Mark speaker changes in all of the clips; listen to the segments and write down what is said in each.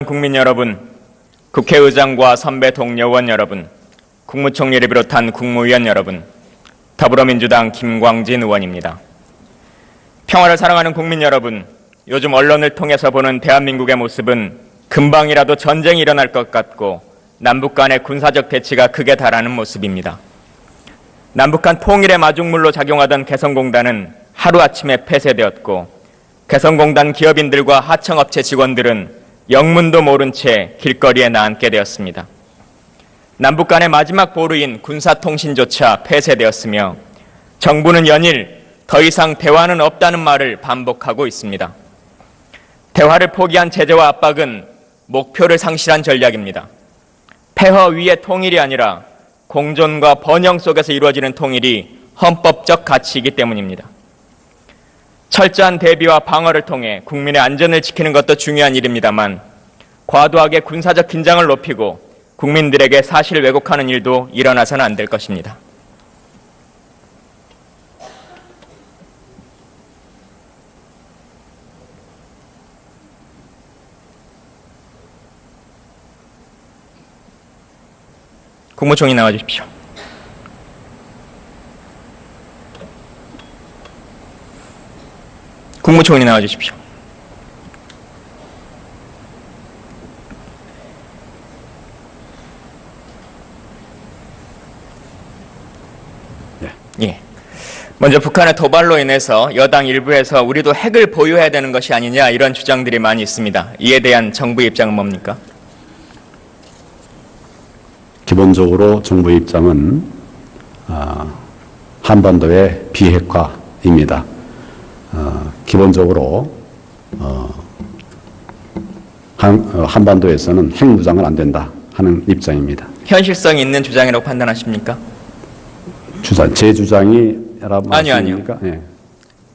Speaker 1: 국민 여러분, 국회의장과 선배 동료원 여러분, 국무총리를 비롯한 국무위원 여러분, 더불어민주당 김광진 의원입니다. 평화를 사랑하는 국민 여러분, 요즘 언론을 통해서 보는 대한민국의 모습은 금방이라도 전쟁이 일어날 것 같고 남북 간의 군사적 대치가 극에 달하는 모습입니다. 남북 간 통일의 마중물로 작용하던 개성공단은 하루아침에 폐쇄되었고 개성공단 기업인들과 하청업체 직원들은 영문도 모른 채 길거리에 나앉게 되었습니다. 남북 간의 마지막 보루인 군사통신조차 폐쇄되었으며 정부는 연일 더 이상 대화는 없다는 말을 반복하고 있습니다. 대화를 포기한 제재와 압박은 목표를 상실한 전략입니다. 폐허 위의 통일이 아니라 공존과 번영 속에서 이루어지는 통일이 헌법적 가치이기 때문입니다. 철저한 대비와 방어를 통해 국민의 안전을 지키는 것도 중요한 일입니다만 과도하게 군사적 긴장을 높이고 국민들에게 사실을 왜곡하는 일도 일어나서는 안 될 것입니다. 국무총리 나와 주십시오. 국무총리 나와 주십시오. 예. 먼저 북한의 도발로 인해서 여당 일부에서 우리도 핵을 보유해야 되는 것이 아니냐 이런 주장들이 많이 있습니다. 이에 대한 정부의 입장은 뭡니까?
Speaker 2: 기본적으로 정부의 입장은 한반도의 비핵화입니다. 기본적으로 한반도에서는 핵무장은 안 된다 하는 입장입니다.
Speaker 1: 현실성이 있는 주장이라고 판단하십니까?
Speaker 2: 제 주장이라고
Speaker 1: 아니요.
Speaker 2: 예.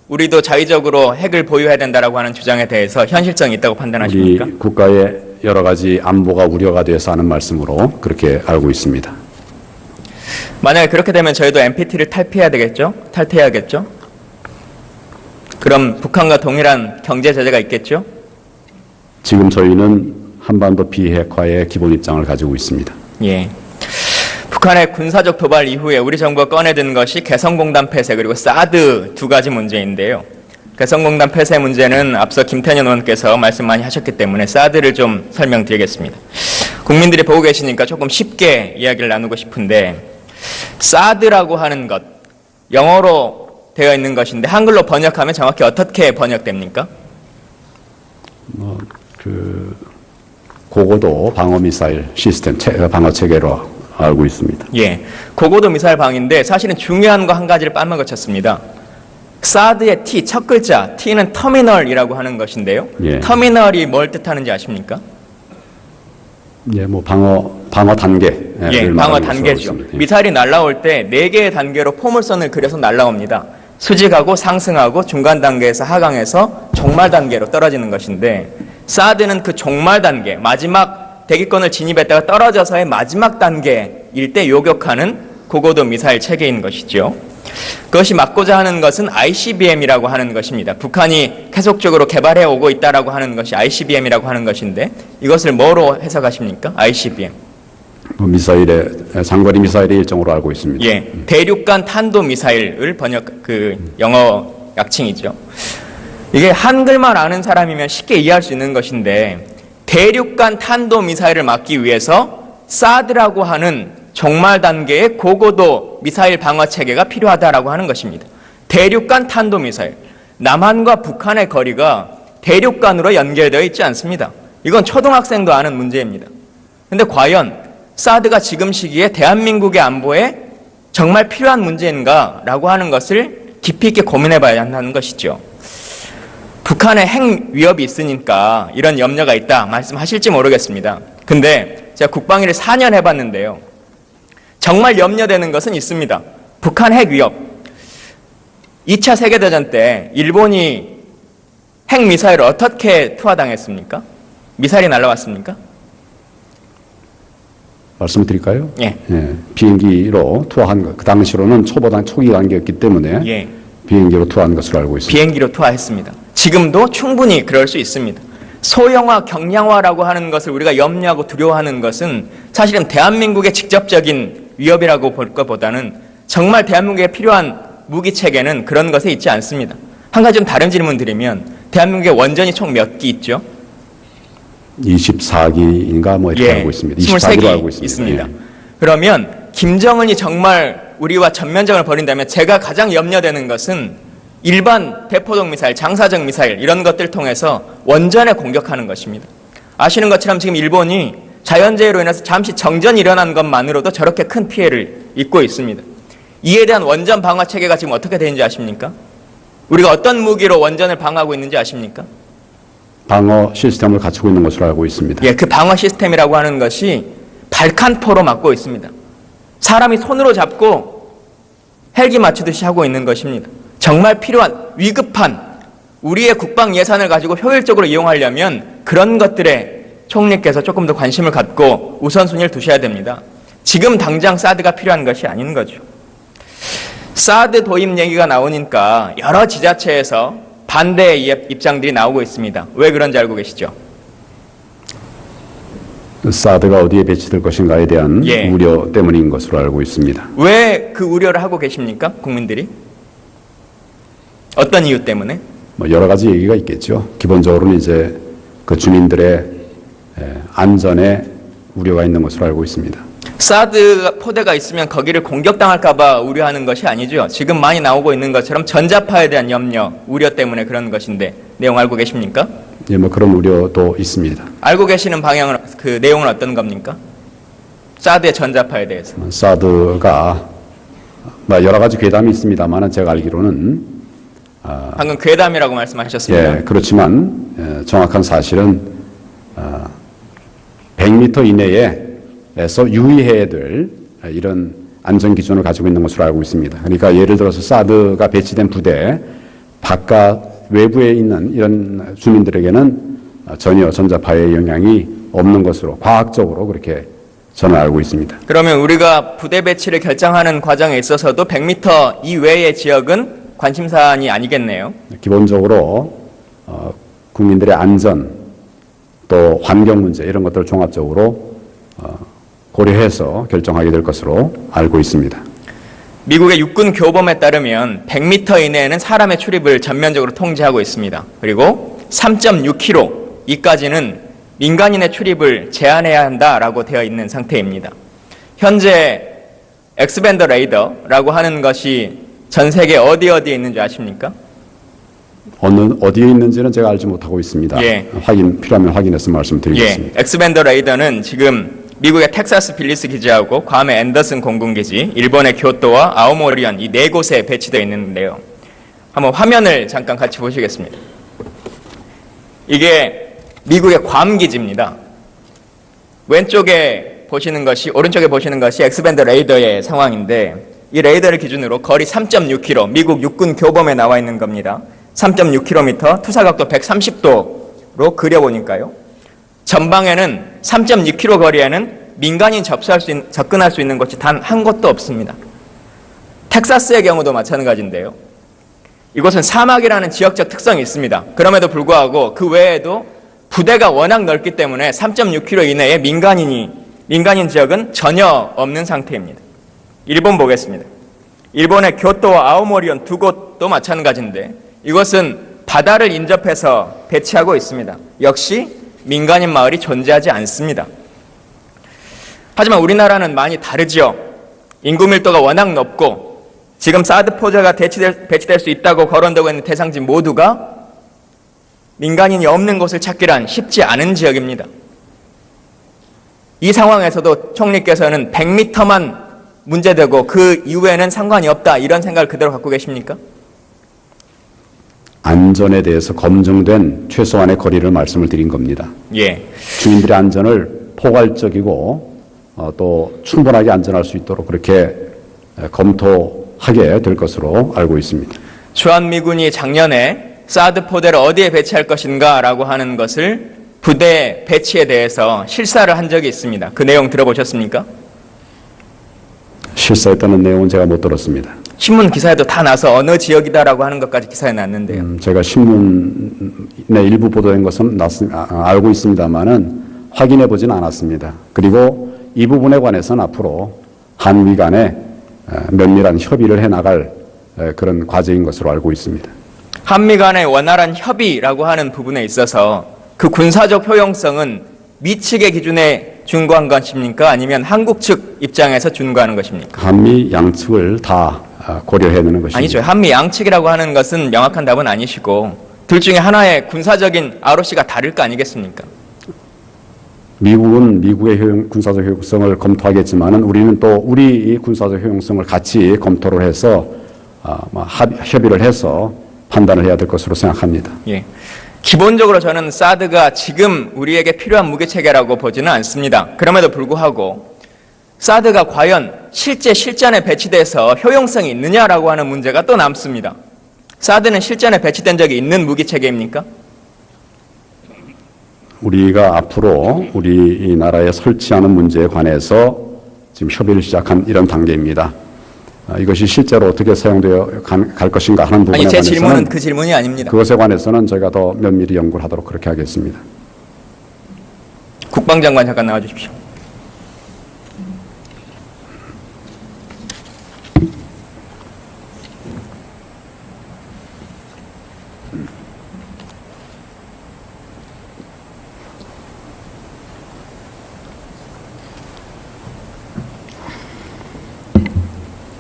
Speaker 1: 우리도 자의적으로 핵을 보유해야 된다라고 하는 주장에 대해서 현실성이 있다고 판단하십니까?
Speaker 2: 우리 국가의 여러 가지 안보가 우려가 돼서 하는 말씀으로 그렇게 알고 있습니다.
Speaker 1: 만약에 그렇게 되면 저희도 NPT를 탈퇴해야겠죠? 그럼 북한과 동일한 경제 제재가 있겠죠?
Speaker 2: 지금 저희는 한반도 비핵화의 기본 입장을 가지고 있습니다.
Speaker 1: 예. 북한의 군사적 도발 이후에 우리 정부가 꺼내든 것이 개성공단 폐쇄 그리고 사드 두 가지 문제인데요. 개성공단 폐쇄 문제는 앞서 김태년 의원께서 말씀 많이 하셨기 때문에 사드를 좀 설명드리겠습니다. 국민들이 보고 계시니까 조금 쉽게 이야기를 나누고 싶은데 사드라고 하는 것, 영어로 되어 있는 것인데 한글로 번역하면 정확히 어떻게 번역됩니까?
Speaker 2: 고고도 방어 미사일 시스템 방어 체계로 알고 있습니다.
Speaker 1: 예, 고고도 미사일 방인데 사실은 중요한 거 한 가지를 빠먹었습니다. 사드의 T, 첫 글자 T는 터미널이라고 하는 것인데요.
Speaker 2: 예.
Speaker 1: 터미널이 뭘 뜻하는지 아십니까?
Speaker 2: 예, 방어 단계.
Speaker 1: 예, 방어 단계죠. 미사일이 날아올 때 4개의 단계로 포물선을 그려서 날아옵니다. 수직하고 상승하고 중간 단계에서 하강해서 종말 단계로 떨어지는 것인데 사드는 그 종말 단계, 마지막 대기권을 진입했다가 떨어져서의 마지막 단계일 때 요격하는 고고도 미사일 체계인 것이죠. 그것이 막고자 하는 것은 ICBM이라고 하는 것입니다. 북한이 계속적으로 개발해 오고 있다라고 하는 것이 ICBM이라고 하는 것인데 이것을 뭐로 해석하십니까? ICBM.
Speaker 2: 장거리 미사일의 일종으로 알고 있습니다.
Speaker 1: 예, 대륙간 탄도 미사일을 영어 약칭이죠. 이게 한글만 아는 사람이면 쉽게 이해할 수 있는 것인데 대륙간 탄도 미사일을 막기 위해서 사드라고 하는 종말 단계의 고고도 미사일 방어 체계가 필요하다라고 하는 것입니다. 대륙간 탄도 미사일. 남한과 북한의 거리가 대륙간으로 연결되어 있지 않습니다. 이건 초등학생도 아는 문제입니다. 그런데 과연 사드가 지금 시기에 대한민국의 안보에 정말 필요한 문제인가라고 하는 것을 깊이 있게 고민해 봐야 한다는 것이죠. 북한의 핵 위협이 있으니까 이런 염려가 있다 말씀하실지 모르겠습니다. 근데 제가 국방위를 4년 해봤는데요. 정말 염려되는 것은 있습니다. 북한 핵 위협. 2차 세계대전 때 일본이 핵미사일을 어떻게 투하당했습니까? 미사일이 날아왔습니까?
Speaker 2: 말씀드릴까요?
Speaker 1: 예.
Speaker 2: 비행기로 투하한 것. 그 당시로는 초기 단계였기 때문에 비행기로 투하한 것으로 알고 있습니다.
Speaker 1: 비행기로 투하했습니다. 지금도 충분히 그럴 수 있습니다. 소형화, 경량화라고 하는 것을 우리가 염려하고 두려워하는 것은 사실은 대한민국의 직접적인 위협이라고 볼 것보다는 정말 대한민국에 필요한 무기 체계는 그런 것에 있지 않습니다. 한 가지 좀 다른 질문 드리면 대한민국에 원전이 총 몇 기 있죠?
Speaker 2: 24기인가 뭐 이렇게 알고 있습니다.
Speaker 1: 23기
Speaker 2: 알고 있습니다.
Speaker 1: 예. 그러면 김정은이 정말 우리와 전면전을 벌인다면 제가 가장 염려되는 것은 일반 대포동 미사일, 장사정 미사일 이런 것들 통해서 원전에 공격하는 것입니다. 아시는 것처럼 지금 일본이 자연재해로 인해서 잠시 정전이 일어난 것만으로도 저렇게 큰 피해를 입고 있습니다. 이에 대한 원전 방어 체계가 지금 어떻게 되는지 아십니까? 우리가 어떤 무기로 원전을 방어하고 있는지 아십니까?
Speaker 2: 방어 시스템을 갖추고 있는 것으로 알고 있습니다.
Speaker 1: 예, 그 방어 시스템이라고 하는 것이 발칸포로 막고 있습니다. 사람이 손으로 잡고 헬기 맞추듯이 하고 있는 것입니다. 정말 필요한 위급한 우리의 국방 예산을 가지고 효율적으로 이용하려면 그런 것들에 총리께서 조금 더 관심을 갖고 우선순위를 두셔야 됩니다. 지금 당장 사드가 필요한 것이 아닌 거죠. 사드 도입 얘기가 나오니까 여러 지자체에서 반대의 입장들이 나오고 있습니다. 왜 그런지 알고 계시죠?
Speaker 2: 사드가 어디에 배치될 것인가에 대한
Speaker 1: 예.
Speaker 2: 우려 때문인 것으로 알고 있습니다.
Speaker 1: 왜 그 우려를 하고 계십니까? 국민들이? 어떤 이유 때문에?
Speaker 2: 뭐 여러 가지 얘기가 있겠죠. 기본적으로는 이제 그 주민들의 안전에 우려가 있는 것으로 알고 있습니다.
Speaker 1: 사드 포대가 있으면 거기를 공격당할까 봐 우려하는 것이 아니죠. 지금 많이 나오고 있는 것처럼 전자파에 대한 염려, 우려 때문에 그런 것인데 내용 알고 계십니까?
Speaker 2: 예, 뭐 그런 우려도 있습니다.
Speaker 1: 알고 계시는 방향은 그 내용은 어떤 겁니까? 사드의 전자파에 대해서.
Speaker 2: 사드가 뭐 여러 가지 괴담이 있습니다만 제가 알기로는
Speaker 1: 방금 괴담이라고 말씀하셨습니다.
Speaker 2: 예, 그렇지만 정확한 사실은 100m 이내에서 유의해야 될 이런 안전 기준을 가지고 있는 것으로 알고 있습니다. 그러니까 예를 들어서 사드가 배치된 부대 바깥 외부에 있는 이런 주민들에게는 전혀 전자파의 영향이 없는 것으로 과학적으로 그렇게 저는 알고 있습니다.
Speaker 1: 그러면 우리가 부대 배치를 결정하는 과정에 있어서도 100m 이외의 지역은 관심사안이 아니겠네요.
Speaker 2: 기본적으로 국민들의 안전 또 환경 문제 이런 것들을 종합적으로 고려해서 결정하게 될 것으로 알고 있습니다.
Speaker 1: 미국의 육군 교범에 따르면 100m 이내에는 사람의 출입을 전면적으로 통제하고 있습니다. 그리고 3.6km 이까지는 민간인의 출입을 제한해야 한다라고 되어 있는 상태입니다. 현재 엑스밴더 레이더라고 하는 것이 전 세계 어디에 있는지 아십니까?
Speaker 2: 어디에 있는지는 제가 알지 못하고 있습니다.
Speaker 1: 예.
Speaker 2: 필요하면 확인해서 말씀드리겠습니다.
Speaker 1: 예, 엑스밴더 레이더는 지금 미국의 텍사스 빌리스 기지하고 괌의 앤더슨 공군기지, 일본의 교토와 아오모리현 이 네 곳에 배치되어 있는데요. 한번 화면을 잠깐 같이 보시겠습니다. 이게 미국의 괌 기지입니다. 왼쪽에 보시는 것이, 오른쪽에 보시는 것이 엑스밴더 레이더의 상황인데 이 레이더를 기준으로 거리 3.6km, 미국 육군 교범에 나와 있는 겁니다. 3.6km, 투사각도 130도로 그려보니까요. 전방에는 3.6km 거리에는 민간인 접근할 수 있는 곳이 단 한 곳도 없습니다. 텍사스의 경우도 마찬가지인데요. 이곳은 사막이라는 지역적 특성이 있습니다. 그럼에도 불구하고 그 외에도 부대가 워낙 넓기 때문에 3.6km 이내에 민간인 지역은 전혀 없는 상태입니다. 일본 보겠습니다. 일본의 교토와 아오모리현 두 곳도 마찬가지인데 이것은 바다를 인접해서 배치하고 있습니다. 역시 민간인 마을이 존재하지 않습니다. 하지만 우리나라는 많이 다르죠. 인구 밀도가 워낙 높고 지금 사드 포대가 배치될 수 있다고 거론되고 있는 대상지 모두가 민간인이 없는 곳을 찾기란 쉽지 않은 지역입니다. 이 상황에서도 총리께서는 100m만 문제되고 그 이후에는 상관이 없다 이런 생각을 그대로 갖고 계십니까?
Speaker 2: 안전에 대해서 검증된 최소한의 거리를 말씀을 드린 겁니다.
Speaker 1: 예.
Speaker 2: 주민들의 안전을 포괄적이고 또 충분하게 안전할 수 있도록 그렇게 검토하게 될 것으로 알고 있습니다.
Speaker 1: 주한미군이 작년에 사드 포대를 어디에 배치할 것인가라고 하는 것을 부대 배치에 대해서 실사를 한 적이 있습니다. 그 내용 들어보셨습니까?
Speaker 2: 실사했다는 내용은 제가 못 들었습니다.
Speaker 1: 신문 기사에도 다 나서 어느 지역이다라고 하는 것까지 기사에 났는데요.
Speaker 2: 제가 신문의 일부 보도된 것은 알고 있습니다만은 확인해 보진 않았습니다. 그리고 이 부분에 관해서는 앞으로 한미 간에 면밀한 협의를 해 나갈 그런 과제인 것으로 알고 있습니다.
Speaker 1: 한미 간의 원활한 협의라고 하는 부분에 있어서 그 군사적 효용성은 미 측의 기준에 준거한 것입니까? 아니면 한국 측 입장에서 준거하는 것입니까?
Speaker 2: 한미 양측을 다 고려해야 되는 것입니다.
Speaker 1: 아니죠. 한미 양측이라고 하는 것은 명확한 답은 아니시고 둘 중에 하나의 군사적인 ROC가 다를 거 아니겠습니까?
Speaker 2: 미국은 미국의 군사적 효용성을 검토하겠지만은 우리는 또 우리 군사적 효용성을 같이 검토를 해서 협의를 해서 판단을 해야 될 것으로 생각합니다.
Speaker 1: 예. 기본적으로 저는 사드가 지금 우리에게 필요한 무기체계라고 보지는 않습니다. 그럼에도 불구하고 사드가 과연 실전에 배치돼서 효용성이 있느냐라고 하는 문제가 또 남습니다. 사드는 실전에 배치된 적이 있는 무기체계입니까? 우리가
Speaker 2: 앞으로 우리나라에 설치하는 문제에 관해서 지금 협의를 시작한 이런 단계입니다. 이것이 실제로 어떻게 사용되어 갈 것인가 하는 부분에
Speaker 1: 제
Speaker 2: 관해서는
Speaker 1: 질문은 그 질문이 아닙니다.
Speaker 2: 그것에 관해서는 저희가 더 면밀히 연구를 하도록 그렇게 하겠습니다.
Speaker 1: 국방장관 잠깐 나와 주십시오.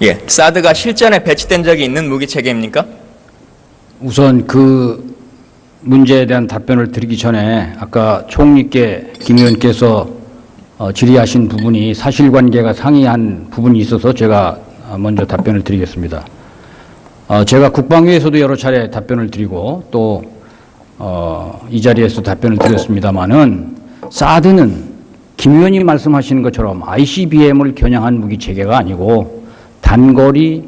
Speaker 1: 예, 사드가 실전에 배치된 적이 있는 무기체계입니까?
Speaker 3: 우선 그 문제에 대한 답변을 드리기 전에 아까 총리께 김 의원께서 질의하신 부분이 사실관계가 상이한 부분이 있어서 제가 먼저 답변을 드리겠습니다. 제가 국방위에서도 여러 차례 답변을 드리고 또 이 자리에서 답변을 드렸습니다마는 사드는 김 의원이 말씀하시는 것처럼 ICBM을 겨냥한 무기체계가 아니고 단거리,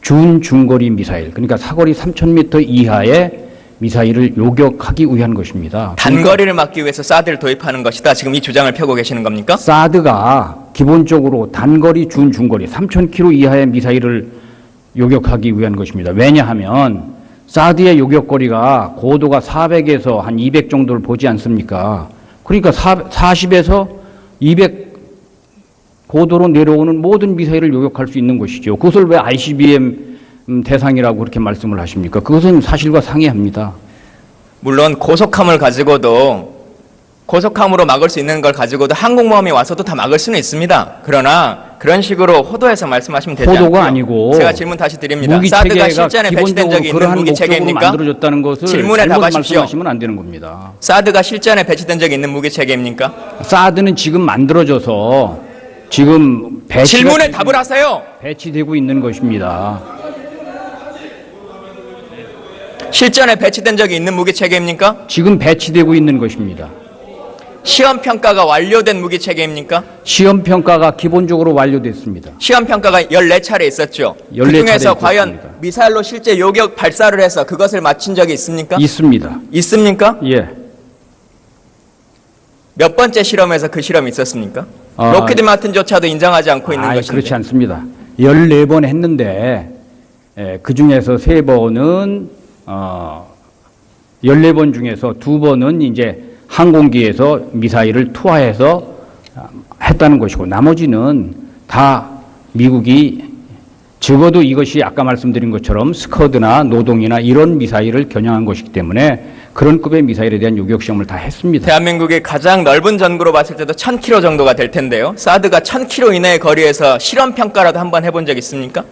Speaker 3: 중거리 미사일, 그러니까 사거리 3,000m 이하의 미사일을 요격하기 위한 것입니다.
Speaker 1: 단거리를 막기 위해서 사드를 도입하는 것이다. 지금 이 주장을 펴고 계시는 겁니까?
Speaker 3: 사드가 기본적으로 단거리, 중거리 3,000km 이하의 미사일을 요격하기 위한 것입니다. 왜냐하면 사드의 요격거리가 고도가 400에서 한 200 정도를 보지 않습니까? 그러니까 40에서 200 고도로 내려오는 모든 미사일을 요격할 수 있는 것이죠. 그것을 왜 ICBM 대상이라고 그렇게 말씀을 하십니까? 그것은 사실과 상이합니다.
Speaker 1: 물론 고속함을 가지고도 고속함으로 막을 수 있는 걸 가지고도 항공모함이 와서도 다 막을 수는 있습니다. 그러나 그런 식으로 호도해서 말씀하시면 되지 않고요.
Speaker 3: 호도가 아니고
Speaker 1: 제가 질문 다시 드립니다. 사드가 실전에 배치된 적이 있는 무기체계입니까?
Speaker 3: 만들어졌다는 것을
Speaker 1: 질문에 답하십시오.
Speaker 3: 말씀하시면 안 되는 겁니다.
Speaker 1: 사드가 실전에 배치된 적이 있는 무기체계입니까?
Speaker 3: 사드는 지금 만들어져서 지금
Speaker 1: 질문에 답을 하세요.
Speaker 3: 배치되고 있는 것입니다.
Speaker 1: 실전에 배치된 적이 있는 무기체계입니까?
Speaker 3: 지금 배치되고 있는 것입니다.
Speaker 1: 시험평가가 완료된 무기체계입니까?
Speaker 3: 시험평가가 기본적으로 완료됐습니다.
Speaker 1: 시험평가가 14차례 있었죠.
Speaker 3: 14차례
Speaker 1: 그중에서 과연
Speaker 3: 있었습니다.
Speaker 1: 미사일로 실제 요격 발사를 해서 그것을 맞춘 적이 있습니까?
Speaker 3: 있습니다.
Speaker 1: 있습니까?
Speaker 3: 예.
Speaker 1: 몇 번째 실험에서 그 실험이 있었습니까? 로키드 마틴조차도 인정하지 않고 있는 것인데.
Speaker 3: 그렇지 않습니다. 14번 했는데 그 중에서 3번은 14번 중에서 2번은 이제 항공기에서 미사일을 투하해서 했다는 것이고 나머지는 다 미국이 적어도 이것이 아까 말씀드린 것처럼 스커드나 노동이나 이런 미사일을 겨냥한 것이기 때문에 그런 급의 미사일에 대한 요격 시험을 다 했습니다.
Speaker 1: 대한민국의 가장 넓은 전구로 봤을 때도 1000km 정도가 될 텐데요. 사드가 1000km 이내의 거리에서 실험평가라도 한번 해본 적 있습니까?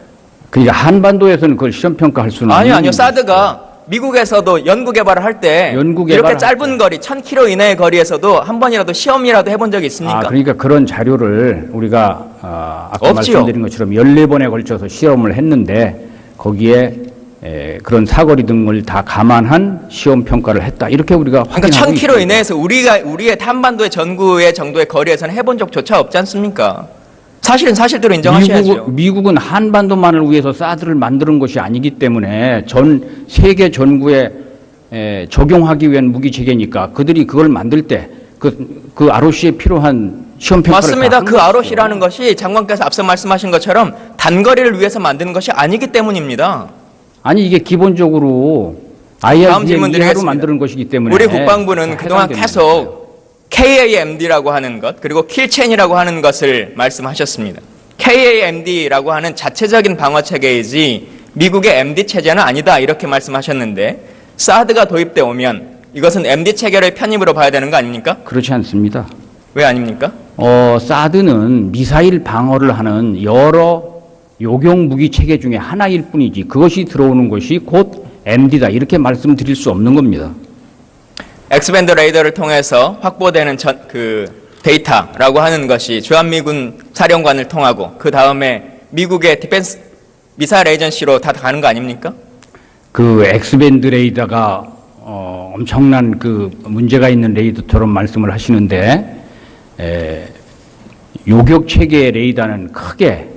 Speaker 3: 그러니까 한반도에서는 그걸 실험평가할 수는
Speaker 1: 아니요. 사드가 미국에서도 연구 개발을 할 때 이렇게 짧은 거리 1000km 이내의 거리에서도 한 번이라도 시험이라도 해본 적이 있습니까?
Speaker 3: 그러니까 그런 자료를 우리가 아까
Speaker 1: 없지요.
Speaker 3: 말씀드린 것처럼 14번에 걸쳐서 실험을 했는데 거기에 그런 사거리 등을 다 감안한 시험 평가를 했다. 이렇게 우리가
Speaker 1: 그러니까
Speaker 3: 확인하고
Speaker 1: 1000km
Speaker 3: 있습니다.
Speaker 1: 이내에서 우리의 한반도의 전구의 정도의 거리에서는 해본 적조차 없지 않습니까? 사실은 사실대로 인정하셔야죠.
Speaker 3: 미국은 한반도만을 위해서 사드를 만드는 것이 아니기 때문에 전 세계 전구에 적용하기 위한 무기 체계니까 그들이 그걸 만들 때 그 ROC에 필요한 시험 평가를
Speaker 1: 맞습니다. 그 ROC라는 것이 장관께서 앞서 말씀하신 것처럼 단거리를 위해서 만드는 것이 아니기 때문입니다.
Speaker 3: 아니 이게 기본적으로
Speaker 1: 다음
Speaker 3: IRBM
Speaker 1: 질문
Speaker 3: 이하로
Speaker 1: 드리겠습니다.
Speaker 3: 만드는 것이기 때문에
Speaker 1: 우리 국방부는
Speaker 3: 다
Speaker 1: 그동안
Speaker 3: 해당되는
Speaker 1: 계속
Speaker 3: 거예요.
Speaker 1: KAMD라고 하는 것, 그리고 킬체인이라고 하는 것을 말씀하셨습니다. KAMD라고 하는 자체적인 방어 체계이지 미국의 MD 체제는 아니다 이렇게 말씀하셨는데 사드가 도입돼 오면 이것은 MD 체계를 편입으로 봐야 되는 거 아닙니까?
Speaker 3: 그렇지 않습니다.
Speaker 1: 왜 아닙니까?
Speaker 3: 사드는 미사일 방어를 하는 여러 요격 무기 체계 중에 하나일 뿐이지 그것이 들어오는 것이 곧 MD다 이렇게 말씀드릴 수 없는 겁니다.
Speaker 1: 엑스밴드 레이더를 통해서 확보되는 데이터라고 하는 것이 주한미군 사령관을 통하고 그 다음에 미국의 디펜스 미사일 에이전시로 다 가는 거 아닙니까?
Speaker 3: 그 X밴드 레이더가 엄청난 그 문제가 있는 레이더처럼 말씀을 하시는데 요격 체계의 레이더는 크게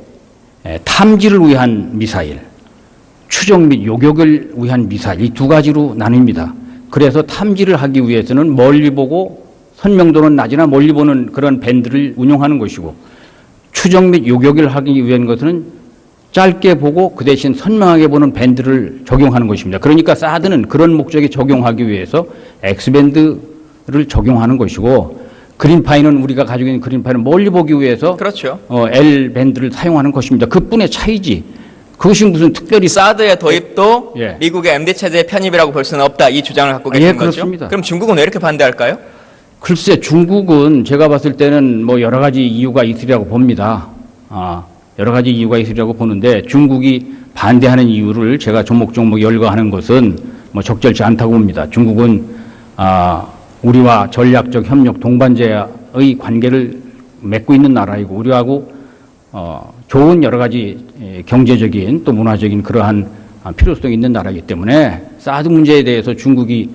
Speaker 3: 탐지를 위한 미사일, 추적 및 요격을 위한 미사일 이 두 가지로 나뉩니다. 그래서 탐지를 하기 위해서는 멀리 보고 선명도는 낮으나 멀리 보는 그런 밴드를 운용하는 것이고 추적 및 요격을 하기 위한 것은 짧게 보고 그 대신 선명하게 보는 밴드를 적용하는 것입니다. 그러니까 사드는 그런 목적에 적용하기 위해서 X밴드를 적용하는 것이고 그린파이는 우리가 가지고 있는 그린파이는 멀리 보기 위해서
Speaker 1: 그렇죠.
Speaker 3: L밴드를 사용하는 것입니다. 그뿐의 차이지. 그것이 무슨 특별히
Speaker 1: 사드의 도입도
Speaker 3: 예.
Speaker 1: 미국의 MD 체제의 편입이라고 볼 수는 없다 이 주장을 갖고 계신
Speaker 3: 예,
Speaker 1: 거죠?
Speaker 3: 그렇습니다.
Speaker 1: 그럼 중국은 왜 이렇게 반대할까요?
Speaker 3: 글쎄 중국은 제가 봤을 때는 뭐 여러 가지 이유가 있으리라고 봅니다. 여러 가지 이유가 있으리라고 보는데 중국이 반대하는 이유를 제가 조목조목 열거하는 것은 뭐 적절치 않다고 봅니다. 중국은 우리와 전략적 협력 동반자의 관계를 맺고 있는 나라이고 우리하고 좋은 여러 가지 경제적인 또 문화적인 그러한 필요성이 있는 나라이기 때문에 사드 문제에 대해서 중국이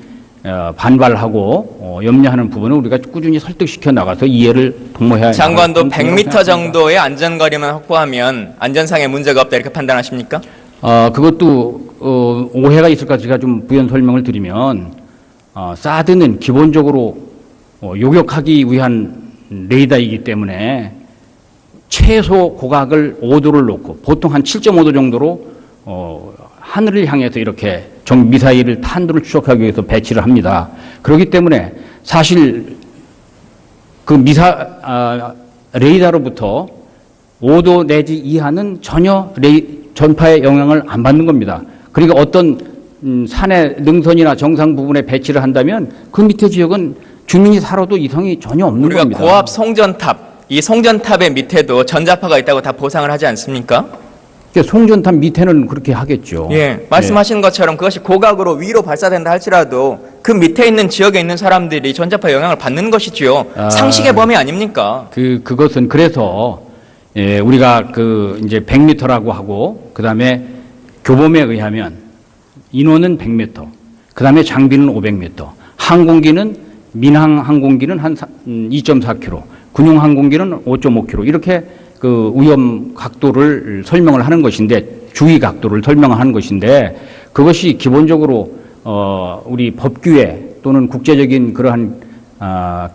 Speaker 3: 반발하고 염려하는 부분은 우리가 꾸준히 설득시켜 나가서 이해를 도모해야
Speaker 1: 장관도
Speaker 3: 한다고
Speaker 1: 100m
Speaker 3: 생각합니다.
Speaker 1: 정도의 안전거리만 확보하면 안전상의 문제가 없다 이렇게 판단하십니까?
Speaker 3: 그것도 오해가 있을까 제가 좀 부연 설명을 드리면 사드는 기본적으로 요격하기 위한 레이더이기 때문에 최소 고각을 5도를 놓고 보통 한 7.5도 정도로 하늘을 향해서 이렇게 미사일을 탄도를 추적하기 위해서 배치를 합니다. 그렇기 때문에 사실 그 레이더로부터 5도 내지 이하는 전혀 전파의 영향을 안 받는 겁니다. 그러니까 어떤 산의 능선이나 정상 부분에 배치를 한다면 그 밑에 지역은 주민이 살아도 이상이 전혀 없는
Speaker 1: 우리가
Speaker 3: 겁니다.
Speaker 1: 고압 송전탑, 이 송전탑의 밑에도 전자파가 있다고 다 보상을 하지 않습니까?
Speaker 3: 그러니까 송전탑 밑에는 그렇게 하겠죠.
Speaker 1: 예, 말씀하신 것처럼 그것이 고각으로 위로 발사된다 할지라도 그 밑에 있는 지역에 있는 사람들이 전자파 영향을 받는 것이지요. 상식의 범위 아닙니까?
Speaker 3: 그것은 그래서 우리가 이제 100m라고 하고 그다음에 교범에 의하면 인원은 100m, 그다음에 장비는 500m, 항공기는 민항 항공기는 한 2.4km, 군용 항공기는 5.5km 이렇게 그 위험 각도를 설명을 하는 것인데 주의 각도를 설명하는 것인데 그것이 기본적으로 우리 법규에 또는 국제적인 그러한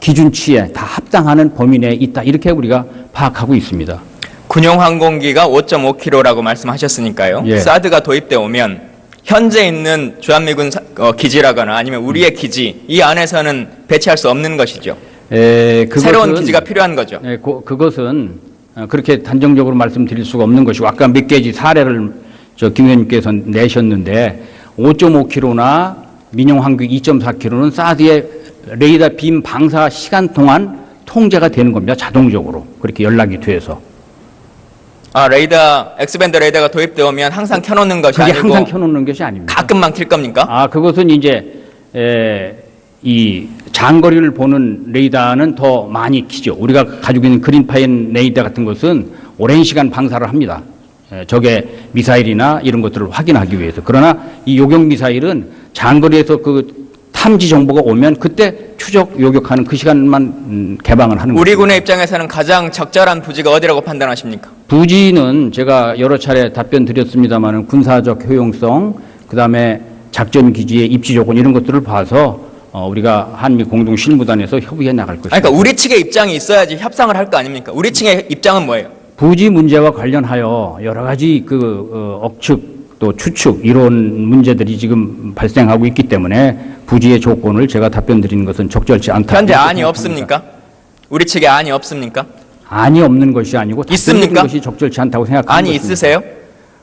Speaker 3: 기준치에 다 합당하는 범위 내에 있다 이렇게 우리가 파악하고 있습니다.
Speaker 1: 군용 항공기가 5.5km라고 말씀하셨으니까요.
Speaker 3: 예.
Speaker 1: 사드가 도입돼 오면 현재 있는 주한미군 기지라거나 아니면 우리의 기지 이 안에서는 배치할 수 없는 것이죠. 새로운 기지가 필요한 거죠.
Speaker 3: 그것은 그렇게 단정적으로 말씀드릴 수가 없는 것이고 아까 몇 가지 사례를 김 의원님께서 내셨는데 5.5km나 민용 항공기 2.4km는 사드의 레이더 빔 방사 시간 동안 통제가 되는 겁니다. 자동적으로 그렇게 연락이 돼서.
Speaker 1: 레이더 X밴드 레이더가 도입돼 오면 항상 켜놓는 것이
Speaker 3: 그게
Speaker 1: 아니고
Speaker 3: 항상 켜놓는 것이 아닙니다.
Speaker 1: 가끔만 킬 겁니까?
Speaker 3: 그것은 이제 이 장거리를 보는 레이더는 더 많이 키죠. 우리가 가지고 있는 그린파인 레이더 같은 것은 오랜 시간 방사를 합니다. 적의 미사일이나 이런 것들을 확인하기 위해서. 그러나 이 요격 미사일은 장거리에서 그 탐지 정보가 오면 그때 추적 요격하는 그 시간만 개방을 하는 거죠.
Speaker 1: 우리 군의 입장에서는 가장 적절한 부지가 어디라고 판단하십니까?
Speaker 3: 부지는 제가 여러 차례 답변 드렸습니다만 군사적 효용성, 그다음에 작전 기지의 입지 조건 이런 것들을 봐서 우리가 한미 공동 실무단에서 협의해 나갈 것입니다.
Speaker 1: 그러니까 우리 측의 입장이 있어야지 협상을 할 거 아닙니까? 우리 측의 입장은 뭐예요?
Speaker 3: 부지 문제와 관련하여 여러 가지 억측 또 추측 이런 문제들이 지금 발생하고 있기 때문에 부지의 조건을 제가 답변 드리는 것은 적절치 않다.
Speaker 1: 현재 안이 없습니까? 우리 측에 안이 없습니까?
Speaker 3: 안이 없는 것이 아니고 답변
Speaker 1: 있습니까?
Speaker 3: 드리는 것이 적절치 않다고 생각합니다.
Speaker 1: 안이 있으세요?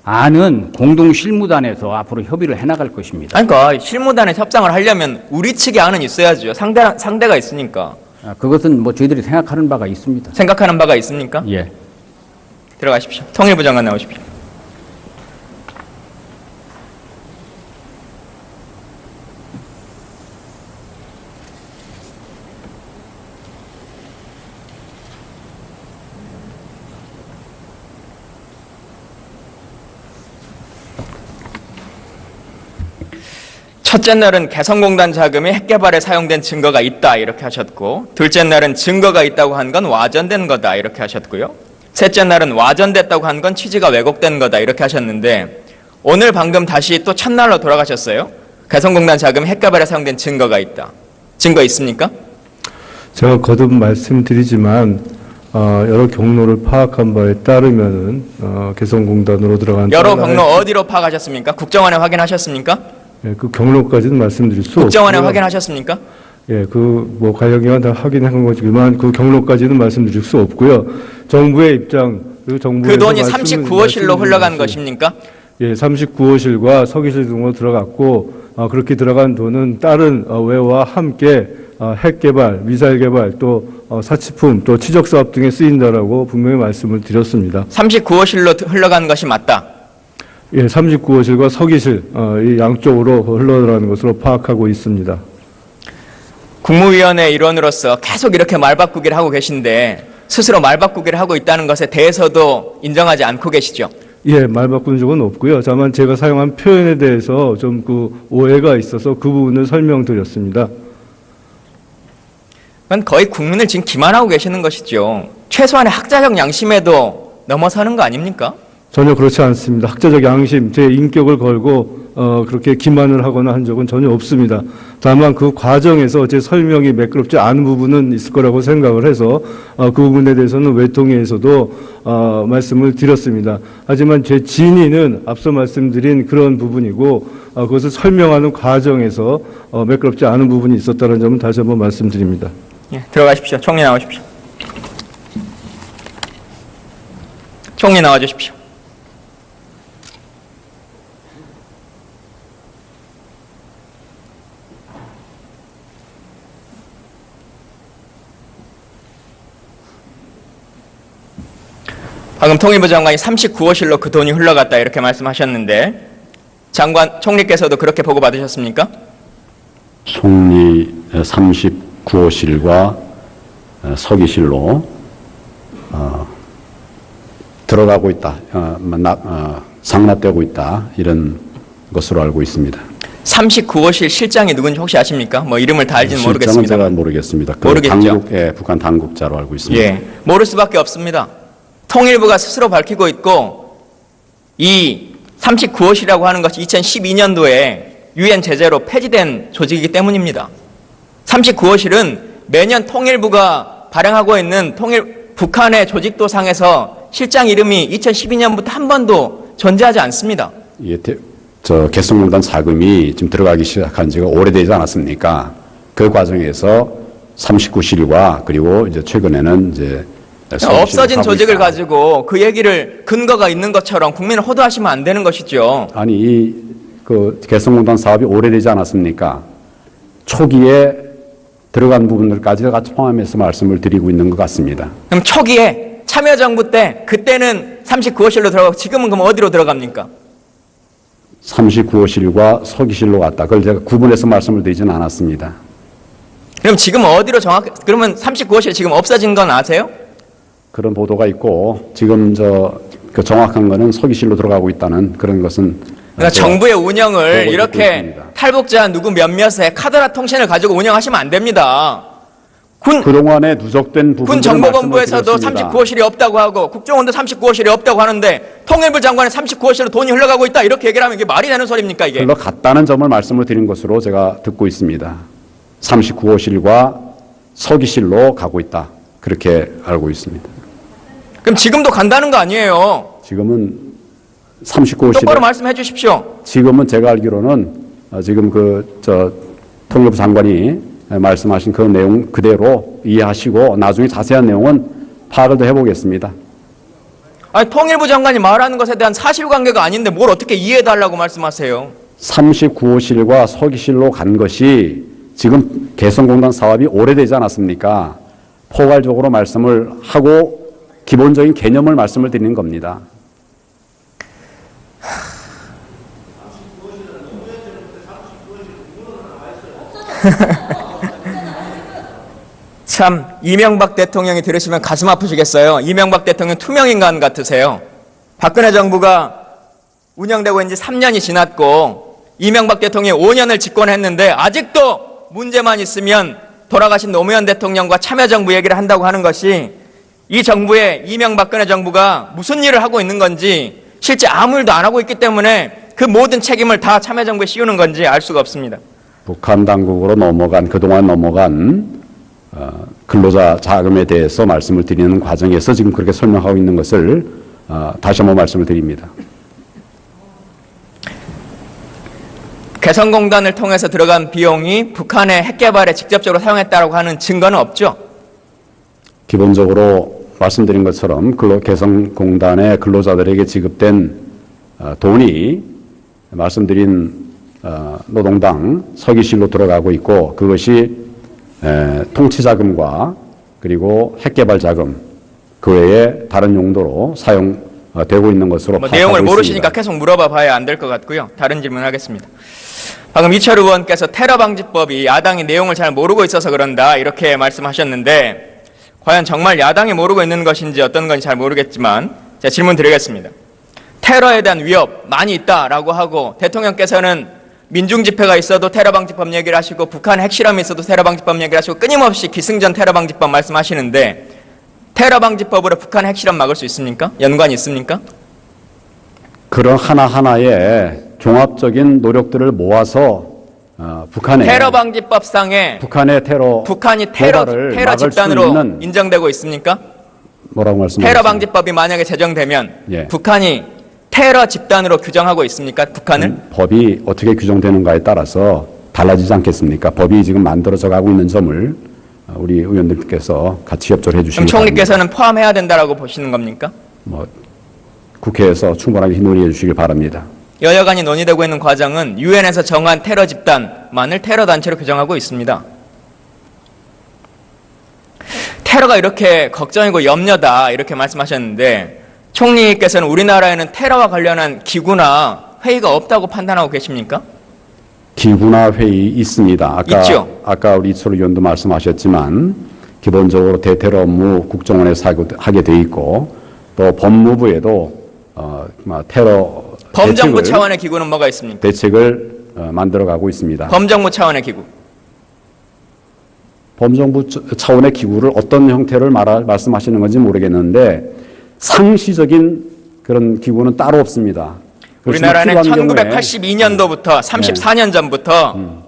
Speaker 3: 안은 공동 실무단에서 앞으로 협의를 해나갈 것입니다.
Speaker 1: 아니, 그러니까 실무단에 협상을 하려면 우리 측의 안은 있어야죠. 상대가 있으니까.
Speaker 3: 그것은 뭐 저희들이 생각하는 바가 있습니다.
Speaker 1: 생각하는 바가 있습니까?
Speaker 3: 예.
Speaker 1: 들어가십시오. 통일부 장관 나오십시오. 첫째 날은 개성공단 자금이 핵개발에 사용된 증거가 있다 이렇게 하셨고, 둘째 날은 증거가 있다고 한 건 와전된 거다 이렇게 하셨고요. 셋째 날은 와전됐다고 한 건 취지가 왜곡된 거다 이렇게 하셨는데, 오늘 방금 다시 또 첫날로 돌아가셨어요. 개성공단 자금 핵개발에 사용된 증거가 있다. 증거 있습니까?
Speaker 4: 제가 거듭 말씀드리지만 여러 경로를 파악한 바에 따르면은 개성공단으로 들어간
Speaker 1: 여러 경로 어디로 파악하셨습니까? 국정원에 확인하셨습니까?
Speaker 4: 예, 그 경로까지는 말씀드릴 수
Speaker 1: 국정원에
Speaker 4: 없고요.
Speaker 1: 확인하셨습니까?
Speaker 4: 예, 뭐 관련기관 다 확인한 거지만 그 경로까지는 말씀드릴 수 없고요. 정부의 입장 그리고 정부의
Speaker 1: 그 돈이 39호실로 흘러간 것입니까?
Speaker 4: 예, 39호실과 서기실 등으로 들어갔고 그렇게 들어간 돈은 다른 외와 함께 핵 개발, 미사일 개발, 또 사치품, 또 치적 사업 등에 쓰인다라고 분명히 말씀을 드렸습니다.
Speaker 1: 39호실로 흘러간 것이 맞다.
Speaker 4: 예, 39호실과 서기실 이 양쪽으로 흘러들어가는 것으로 파악하고 있습니다.
Speaker 1: 국무위원회 일원으로서 계속 이렇게 말바꾸기를 하고 계신데 스스로 말바꾸기를 하고 있다는 것에 대해서도 인정하지 않고 계시죠?
Speaker 4: 예, 말 바꾼 적은 없고요. 다만 제가 사용한 표현에 대해서 좀 그 오해가 있어서 그 부분을 설명드렸습니다.
Speaker 1: 그건 거의 국민을 지금 기만하고 계시는 것이죠. 최소한의 학자적 양심에도 넘어서는 거 아닙니까?
Speaker 4: 전혀 그렇지 않습니다. 학자적 양심, 제 인격을 걸고 그렇게 기만을 하거나 한 적은 전혀 없습니다. 다만 그 과정에서 제 설명이 매끄럽지 않은 부분은 있을 거라고 생각을 해서 그 부분에 대해서는 외통위에서도 말씀을 드렸습니다. 하지만 제 진위는 앞서 말씀드린 그런 부분이고 그것을 설명하는 과정에서 매끄럽지 않은 부분이 있었다는 점은 다시 한번 말씀드립니다.
Speaker 1: 예, 들어가십시오. 총리 나와주십시오. 총리 나와주십시오. 방금 통일부 장관이 39호실로 그 돈이 흘러갔다 이렇게 말씀하셨는데 총리께서도 그렇게 보고받으셨습니까?
Speaker 2: 총리 39호실과 서기실로 들어가고 있다, 상납되고 있다 이런 것으로 알고 있습니다.
Speaker 1: 39호실 실장이 누군지 혹시 아십니까? 뭐 이름을 다 알지는
Speaker 2: 실장은
Speaker 1: 모르겠습니다.
Speaker 2: 제가 모르겠습니다. 그
Speaker 1: 모르겠죠.
Speaker 2: 북한 당국자로 알고 있습니다.
Speaker 1: 예, 모를 수밖에 없습니다. 통일부가 스스로 밝히고 있고 이 39호실이라고 하는 것이 2012년도에 유엔 제재로 폐지된 조직이기 때문입니다. 39호실은 매년 통일부가 발행하고 있는 북한의 조직도상에서 실장 이름이 2012년부터 한 번도 존재하지 않습니다.
Speaker 2: 예, 개성공단 자금이 지금 들어가기 시작한 지가 오래되지 않았습니까? 그 과정에서 39실과 그리고 이제 최근에는 이제
Speaker 1: 없어진 조직을 가지고 그 얘기를 근거가 있는 것처럼 국민을 호도하시면 안 되는 것이죠.
Speaker 2: 아니 그 개성공단 사업이 오래되지 않았습니까? 초기에 들어간 부분들까지 같이 포함해서 말씀을 드리고 있는 것 같습니다.
Speaker 1: 그럼 초기에 참여정부 때 그때는 39호실로 들어가고 지금은 그럼 어디로 들어갑니까?
Speaker 2: 39호실과 서기실로 갔다. 그걸 제가 구분해서 말씀을 드리지는 않았습니다.
Speaker 1: 그럼 지금 어디로 그러면 39호실 지금 없어진 건 아세요?
Speaker 2: 그런 보도가 있고 지금 그 정확한 거는 서기실로 들어가고 있다는 그런 것은
Speaker 1: 그러니까 정부의 운영을
Speaker 2: 보고
Speaker 1: 이렇게
Speaker 2: 있습니다.
Speaker 1: 탈북자 누구 몇몇의 카더라 통신을 가지고 운영하시면 안 됩니다.
Speaker 2: 그동안에 누적된 부분들을
Speaker 1: 군 정보본부에서도
Speaker 2: 말씀을 드렸습니다.
Speaker 1: 39호실이 없다고 하고 국정원도 39호실이 없다고 하는데 통일부 장관은 39호실로 돈이 흘러가고 있다 이렇게 얘기를 하면 이게 말이 되는 소리입니까 이게?
Speaker 2: 흘러갔다는 점을 말씀을 드린 것으로 제가 듣고 있습니다. 39호실과 서기실로 가고 있다. 그렇게 알고 있습니다.
Speaker 1: 그럼 지금도 간다는 거 아니에요?
Speaker 2: 지금은 39호실에
Speaker 1: 똑바로 말씀해 주십시오.
Speaker 2: 지금은 제가 알기로는 지금 통일부 장관이 말씀하신 그 내용 그대로 이해하시고 나중에 자세한 내용은 파악을 더 해보겠습니다.
Speaker 1: 아니, 통일부 장관이 말하는 것에 대한 사실관계가 아닌데 뭘 어떻게 이해해달라고 말씀하세요?
Speaker 2: 39호실과 서기실로 간 것이 지금 개성공단 사업이 오래되지 않았습니까? 포괄적으로 말씀을 하고 기본적인 개념을 말씀을 드리는 겁니다.
Speaker 1: 참, 이명박 대통령이 들으시면 가슴 아프시겠어요. 이명박 대통령 투명인간 같으세요. 박근혜 정부가 운영되고 있는 지 3년이 지났고 이명박 대통령이 5년을 집권했는데 아직도 문제만 있으면 돌아가신 노무현 대통령과 참여정부 얘기를 한다고 하는 것이 이 정부의 이명박근혜 정부가 무슨 일을 하고 있는 건지 실제 아무 일도 안 하고 있기 때문에 그 모든 책임을 다 참여정부에 씌우는 건지 알 수가 없습니다.
Speaker 2: 북한 당국으로 그동안 넘어간 근로자 자금에 대해서 말씀을 드리는 과정에서 지금 그렇게 설명하고 있는 것을 다시 한번 말씀을 드립니다.
Speaker 1: 개성공단을 통해서 들어간 비용이 북한의 핵 개발에 직접적으로 사용했다고 하는 증거는 없죠?
Speaker 2: 기본적으로 말씀드린 것처럼 개성공단의 근로자들에게 지급된 돈이 말씀드린 노동당 서기실로 들어가고 있고 그것이 통치자금과 그리고 핵개발자금 그 외에 다른 용도로 사용되고 있는 것으로 파악하고
Speaker 1: 내용을
Speaker 2: 있습니다.
Speaker 1: 모르시니까 계속 물어봐 봐야 안 될 것 같고요. 다른 질문 하겠습니다. 방금 이철 의원께서 테러 방지법이 야당이 내용을 잘 모르고 있어서 그런다 이렇게 말씀하셨는데 과연 정말 야당이 모르고 있는 것인지 어떤 건지 잘 모르겠지만 제가 질문 드리겠습니다. 테러에 대한 위협 많이 있다라고 하고 대통령께서는 민중집회가 있어도 테러방지법 얘기를 하시고 북한 핵실험이 있어도 테러방지법 얘기를 하시고 끊임없이 기승전 테러방지법 말씀하시는데 테러방지법으로 북한 핵실험 막을 수 있습니까? 연관이 있습니까?
Speaker 2: 그런 하나하나의 종합적인 노력들을 모아서 북한의
Speaker 1: 테러방지법상에 북한이 테러 집단으로 인정되고 있습니까?
Speaker 2: 뭐라고 말씀하셨습니까?
Speaker 1: 테러방지법이 만약에 제정되면
Speaker 2: 예.
Speaker 1: 북한이 테러 집단으로 규정하고 있습니까? 북한을?
Speaker 2: 법이 어떻게 규정되는가에 따라서 달라지지 않겠습니까? 법이 지금 만들어져 가고 있는 점을 우리 의원들께서 같이 협조를 해 주시기
Speaker 1: 그럼
Speaker 2: 바랍니다.
Speaker 1: 총리께서는 포함해야 된다라고 보시는 겁니까?
Speaker 2: 국회에서 충분하게 논의해 주시길 바랍니다.
Speaker 1: 여야간이 논의되고 있는 과정은 유엔에서 정한 테러 집단만을 테러 단체로 규정하고 있습니다. 테러가 이렇게 걱정이고 염려다 이렇게 말씀하셨는데 총리께서는 우리나라에는 테러와 관련한 기구나 회의가 없다고 판단하고 계십니까?
Speaker 2: 기구나 회의 있습니다.
Speaker 1: 있죠?
Speaker 2: 아까 우리 이철 의원도 말씀하셨지만 기본적으로 대테러 업무 국정원에서 하게 돼 있고 또 법무부에도 테러
Speaker 1: 범정부 차원의 기구는 뭐가 있습니까?
Speaker 2: 대책을 만들어가고 있습니다.
Speaker 1: 범정부 차원의 기구.
Speaker 2: 범정부 차원의 기구를 어떤 형태를 말씀하시는 건지 모르겠는데 상시적인 그런 기구는 따로 없습니다.
Speaker 1: 우리나라는 1982년도부터 34년 전부터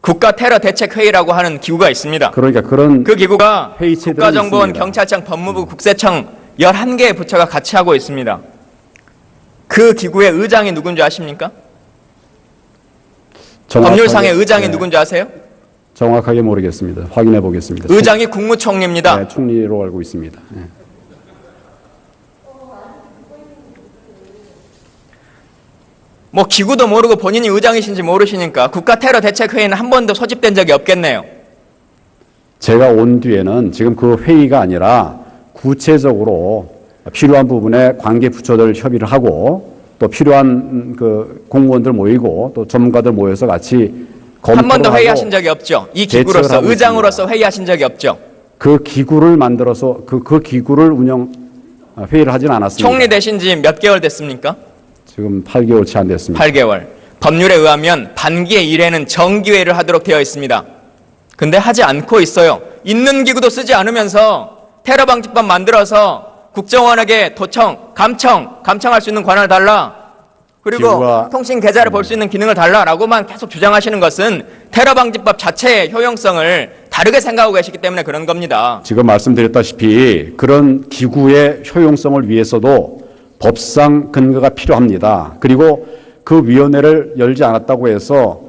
Speaker 1: 국가 테러 대책 회의라고 하는 기구가 있습니다.
Speaker 2: 그러니까 그런
Speaker 1: 그 기구가
Speaker 2: 회의체들은
Speaker 1: 국가정보원,
Speaker 2: 있습니다.
Speaker 1: 경찰청, 법무부, 국세청 11개의 부처가 같이 하고 있습니다. 그 기구의 의장이 누군지 아십니까? 법률상의 의장이 누군지 아세요?
Speaker 2: 정확하게 모르겠습니다. 확인해 보겠습니다.
Speaker 1: 의장이 국무총리입니다.
Speaker 2: 네, 총리로 알고 있습니다. 네.
Speaker 1: 뭐 기구도 모르고 본인이 의장이신지 모르시니까 국가 테러 대책 회의는 한 번도 소집된 적이 없겠네요.
Speaker 2: 제가 온 뒤에는 지금 그 회의가 아니라 구체적으로 필요한 부분에 관계 부처들 협의를 하고 또 필요한 그 공무원들 모이고 또 전문가들 모여서 같이 검토를
Speaker 1: 한 번도
Speaker 2: 하고
Speaker 1: 회의하신 적이 없죠. 이 기구로서 의장으로서 회의하신 적이 없죠.
Speaker 2: 그 기구를 만들어서 그 기구를 회의를 하진 않았습니다.
Speaker 1: 총리 되신 지 몇 개월 됐습니까?
Speaker 2: 지금 8개월 채 안 됐습니다.
Speaker 1: 8개월. 법률에 의하면 반기의 1회는 정기회의를 하도록 되어 있습니다. 근데 하지 않고 있어요. 있는 기구도 쓰지 않으면서 테러방지법 만들어서 국정원에게 감청할 수 있는 권한을 달라. 그리고 통신 계좌를 볼 수 있는 기능을 달라라고만 계속 주장하시는 것은 테러방지법 자체의 효용성을 다르게 생각하고 계시기 때문에 그런 겁니다.
Speaker 2: 지금 말씀드렸다시피 그런 기구의 효용성을 위해서도 법상 근거가 필요합니다. 그리고 그 위원회를 열지 않았다고 해서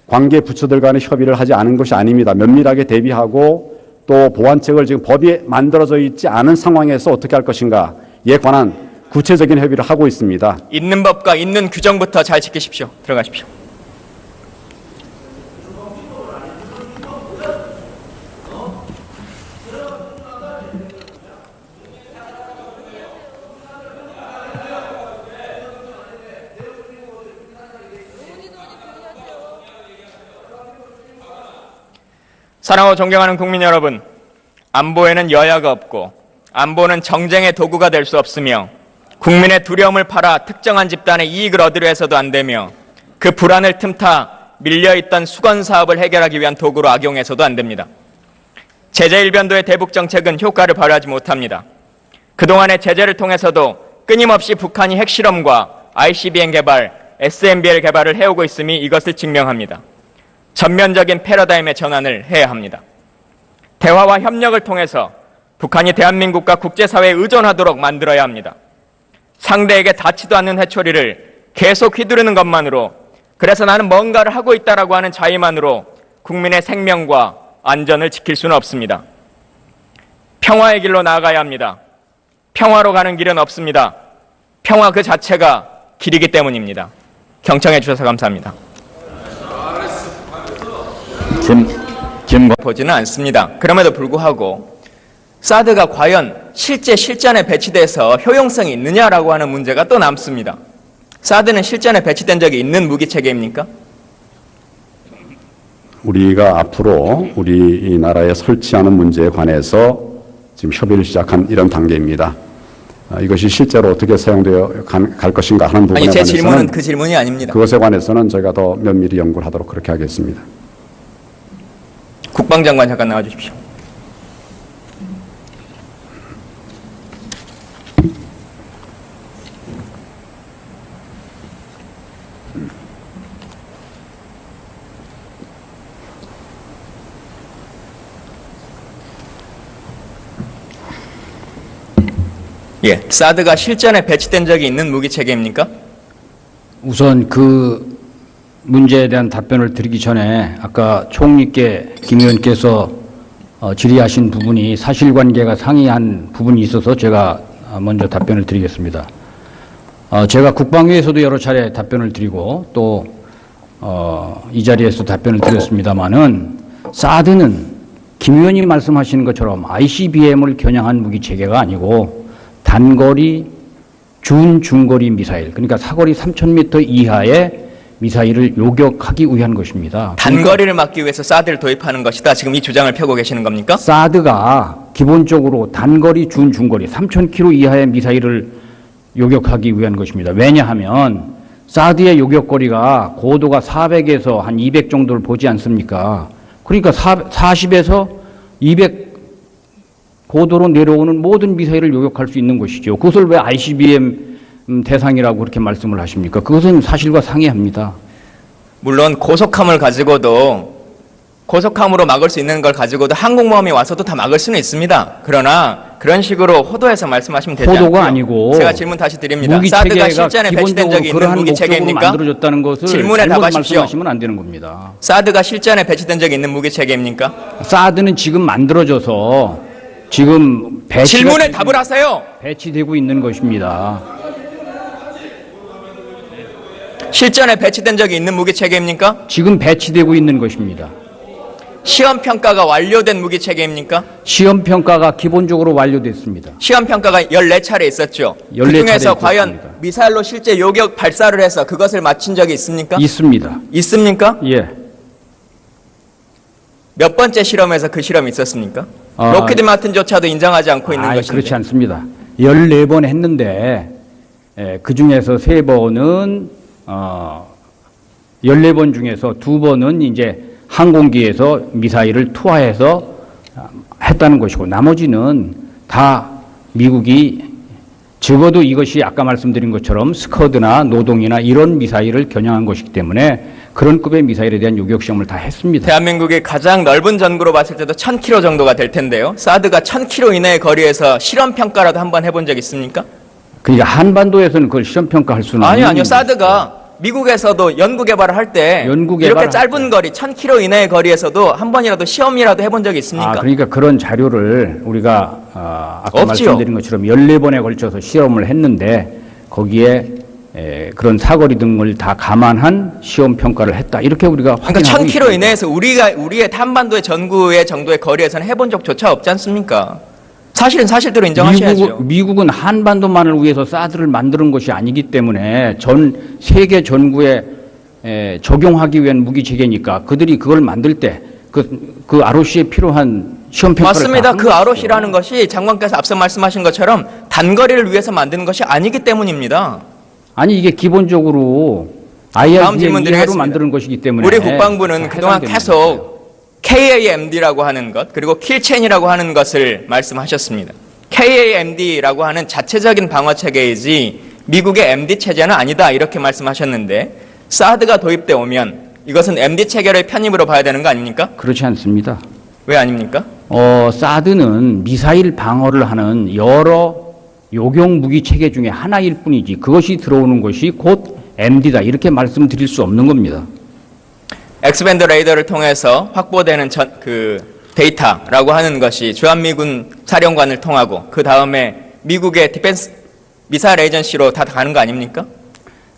Speaker 2: 관계 부처들 간의 협의를 하지 않은 것이 아닙니다. 면밀하게 대비하고 또 보완책을 지금 법이 만들어져 있지 않은 상황에서 어떻게 할 것인가에 관한 구체적인 협의를 하고 있습니다.
Speaker 1: 있는 법과 있는 규정부터 잘 지키십시오. 들어가십시오. 사랑하고 존경하는 국민 여러분, 안보에는 여야가 없고 안보는 정쟁의 도구가 될 수 없으며 국민의 두려움을 팔아 특정한 집단의 이익을 얻으려 해서도 안 되며 그 불안을 틈타 밀려있던 수건 사업을 해결하기 위한 도구로 악용해서도 안 됩니다. 제재 일변도의 대북 정책은 효과를 발휘하지 못합니다. 그동안의 제재를 통해서도 끊임없이 북한이 핵실험과 ICBM 개발, SMBL 개발을 해오고 있음이 이것을 증명합니다. 전면적인 패러다임의 전환을 해야 합니다. 대화와 협력을 통해서 북한이 대한민국과 국제사회에 의존하도록 만들어야 합니다. 상대에게 닿지도 않는 회초리를 계속 휘두르는 것만으로, 그래서 나는 뭔가를 하고 있다라고 하는 자의만으로 국민의 생명과 안전을 지킬 수는 없습니다. 평화의 길로 나아가야 합니다. 평화로 가는 길은 없습니다. 평화 그 자체가 길이기 때문입니다. 경청해 주셔서 감사합니다. 보지는 않습니다. 그럼에도 불구하고 사드가 과연 실전에 배치돼서 효용성이 있느냐라고 하는 문제가 또 남습니다. 사드는 실전에 배치된 적이 있는 무기 체계입니까?
Speaker 2: 우리가 앞으로 우리 나라에 설치하는 문제에 관해서 지금 협의를 시작한 이런 단계입니다. 이것이 실제로 어떻게 사용되어 갈 것인가 하는 부분에
Speaker 1: 아니, 제
Speaker 2: 관해서는
Speaker 1: 질문은 그 질문이 아닙니다.
Speaker 2: 그것에 관해서는 저희가 더 면밀히 연구를 하도록 그렇게 하겠습니다.
Speaker 1: 국방장관 잠깐 나와 주십시오. 예, 사드가 실전에 배치된 적이 있는 무기 체계입니까?
Speaker 3: 우선 그 문제에 대한 답변을 드리기 전에 아까 총리께 김 의원께서 질의하신 부분이 사실관계가 상이한 부분이 있어서 제가 먼저 답변을 드리겠습니다. 제가 국방위에서도 여러 차례 답변을 드리고 또 이 자리에서 답변을 드렸습니다마는 사드는 김 의원이 말씀하시는 것처럼 ICBM을 겨냥한 무기 체계가 아니고 단거리, 중거리 미사일, 그러니까 사거리 3,000m 이하의 미사일을 요격하기 위한 것입니다.
Speaker 1: 단거리를 막기 위해서 사드를 도입하는 것이다. 지금 이 주장을 펴고 계시는 겁니까?
Speaker 3: 사드가 기본적으로 단거리, 중거리 3,000km 이하의 미사일을 요격하기 위한 것입니다. 왜냐하면 사드의 요격거리가 고도가 400에서 한 200 정도를 보지 않습니까? 그러니까 40에서 200 고도로 내려오는 모든 미사일을 요격할 수 있는 것이죠. 그것을 왜 ICBM 대상이라고 그렇게 말씀을 하십니까? 그것은 사실과 상이합니다.
Speaker 1: 물론 고속함을 가지고도, 고속함으로 막을 수 있는 걸 가지고도 항공모함이 와서도 다 막을 수는 있습니다. 그러나 그런 식으로 호도해서 말씀하시면 되지 않고요.
Speaker 3: 호도가 아니고
Speaker 1: 제가 질문 다시 드립니다.
Speaker 3: 무기
Speaker 1: 사드가
Speaker 3: 체계가
Speaker 1: 실전에 배치된 적이 있는 무기 체계입니까?
Speaker 3: 만들어졌다는 것을
Speaker 1: 질문에
Speaker 3: 잘못
Speaker 1: 답하십시오.
Speaker 3: 말씀하시면 안 되는 겁니다.
Speaker 1: 사드가 실전에 배치된 적이 있는 무기 체계입니까?
Speaker 3: 사드는 지금 만들어져서 지금
Speaker 1: 질문에 답을 하세요.
Speaker 3: 배치되고 있는 것입니다.
Speaker 1: 실전에 배치된 적이 있는 무기 체계입니까?
Speaker 3: 지금 배치되고 있는 것입니다.
Speaker 1: 시험 평가가 완료된 무기 체계입니까?
Speaker 3: 시험 평가가 기본적으로 완료됐습니다.
Speaker 1: 시험 평가가 14차례 있었죠.
Speaker 3: 14차례
Speaker 1: 그중에서 과연
Speaker 3: 있었습니다.
Speaker 1: 미사일로 실제 요격 발사를 해서 그것을 맞춘 적이 있습니까?
Speaker 3: 있습니다.
Speaker 1: 있습니까?
Speaker 3: 예.
Speaker 1: 몇 번째 실험에서 그 실험이 있었습니까?
Speaker 3: 아,
Speaker 1: 로키드 마틴조차도 인정하지 않고 있는 것인데.
Speaker 3: 그렇지 않습니다. 14번 했는데 그 중에서 3번은 14번 중에서 2번은 이제 항공기에서 미사일을 투하해서 했다는 것이고 나머지는 다 미국이 적어도 이것이 아까 말씀드린 것처럼 스커드나 노동이나 이런 미사일을 겨냥한 것이기 때문에 그런 급의 미사일에 대한 요격 시험을 다 했습니다.
Speaker 1: 대한민국이 가장 넓은 전구로 봤을 때도 1000km 정도가 될 텐데요. 사드가 1000km 이내의 거리에서 실험 평가라도 한번 해본 적 있습니까?
Speaker 3: 그러니까 한반도에서는 그걸 실험 평가할 수는
Speaker 1: 아니요,
Speaker 3: 없는
Speaker 1: 아니요. 사드가 미국에서도 연구 개발을 할 때 이렇게 짧은 거리, 1000km 이내의 거리에서도 한 번이라도 시험이라도 해본 적이 있습니까?
Speaker 3: 그러니까 그런 자료를 우리가 아까
Speaker 1: 없지요.
Speaker 3: 말씀드린 것처럼 14번에 걸쳐서 실험을 했는데 거기에 그런 사거리 등을 다 감안한 시험 평가를 했다. 이렇게 우리가
Speaker 1: 그러니까
Speaker 3: 확인하고
Speaker 1: 1000km
Speaker 3: 있습니다.
Speaker 1: 이내에서 우리의 한반도의 전구의 정도의 거리에서는 해본 적조차 없지 않습니까? 사실은 사실대로 인정하셔야죠.
Speaker 3: 미국은 한반도만을 위해서 사드를 만드는 것이 아니기 때문에 전 세계 전구에 적용하기 위한 무기 체계니까 그들이 그걸 만들 때 그 ROC에 필요한 시험 평가를
Speaker 1: 맞습니다. 그 ROC라는 것이 장관께서 앞서 말씀하신 것처럼 단거리를 위해서 만드는 것이 아니기 때문입니다.
Speaker 3: 아니 이게 기본적으로
Speaker 1: 다음
Speaker 3: IRBM
Speaker 1: 질문
Speaker 3: 이하로
Speaker 1: 드리겠습니다.
Speaker 3: 만드는 것이기 때문에
Speaker 1: 우리 국방부는 그동안
Speaker 3: 해당되는
Speaker 1: 계속 KAMD라고 하는 것 그리고 킬체인이라고 하는 것을 말씀하셨습니다. KAMD라고 하는 자체적인 방어 체계이지 미국의 MD 체제는 아니다 이렇게 말씀하셨는데 사드가 도입돼 오면 이것은 MD 체계를 편입으로 봐야 되는 거 아닙니까?
Speaker 3: 그렇지 않습니다.
Speaker 1: 왜 아닙니까?
Speaker 3: 사드는 미사일 방어를 하는 여러 요격 무기 체계 중에 하나일 뿐이지 그것이 들어오는 것이 곧 MD다 이렇게 말씀드릴 수 없는 겁니다.
Speaker 1: 엑스밴드 레이더를 통해서 확보되는 데이터라고 하는 것이 주한미군 사령관을 통하고 그 다음에 미국의 디펜스 미사일 에이전시로 다 가는 거 아닙니까?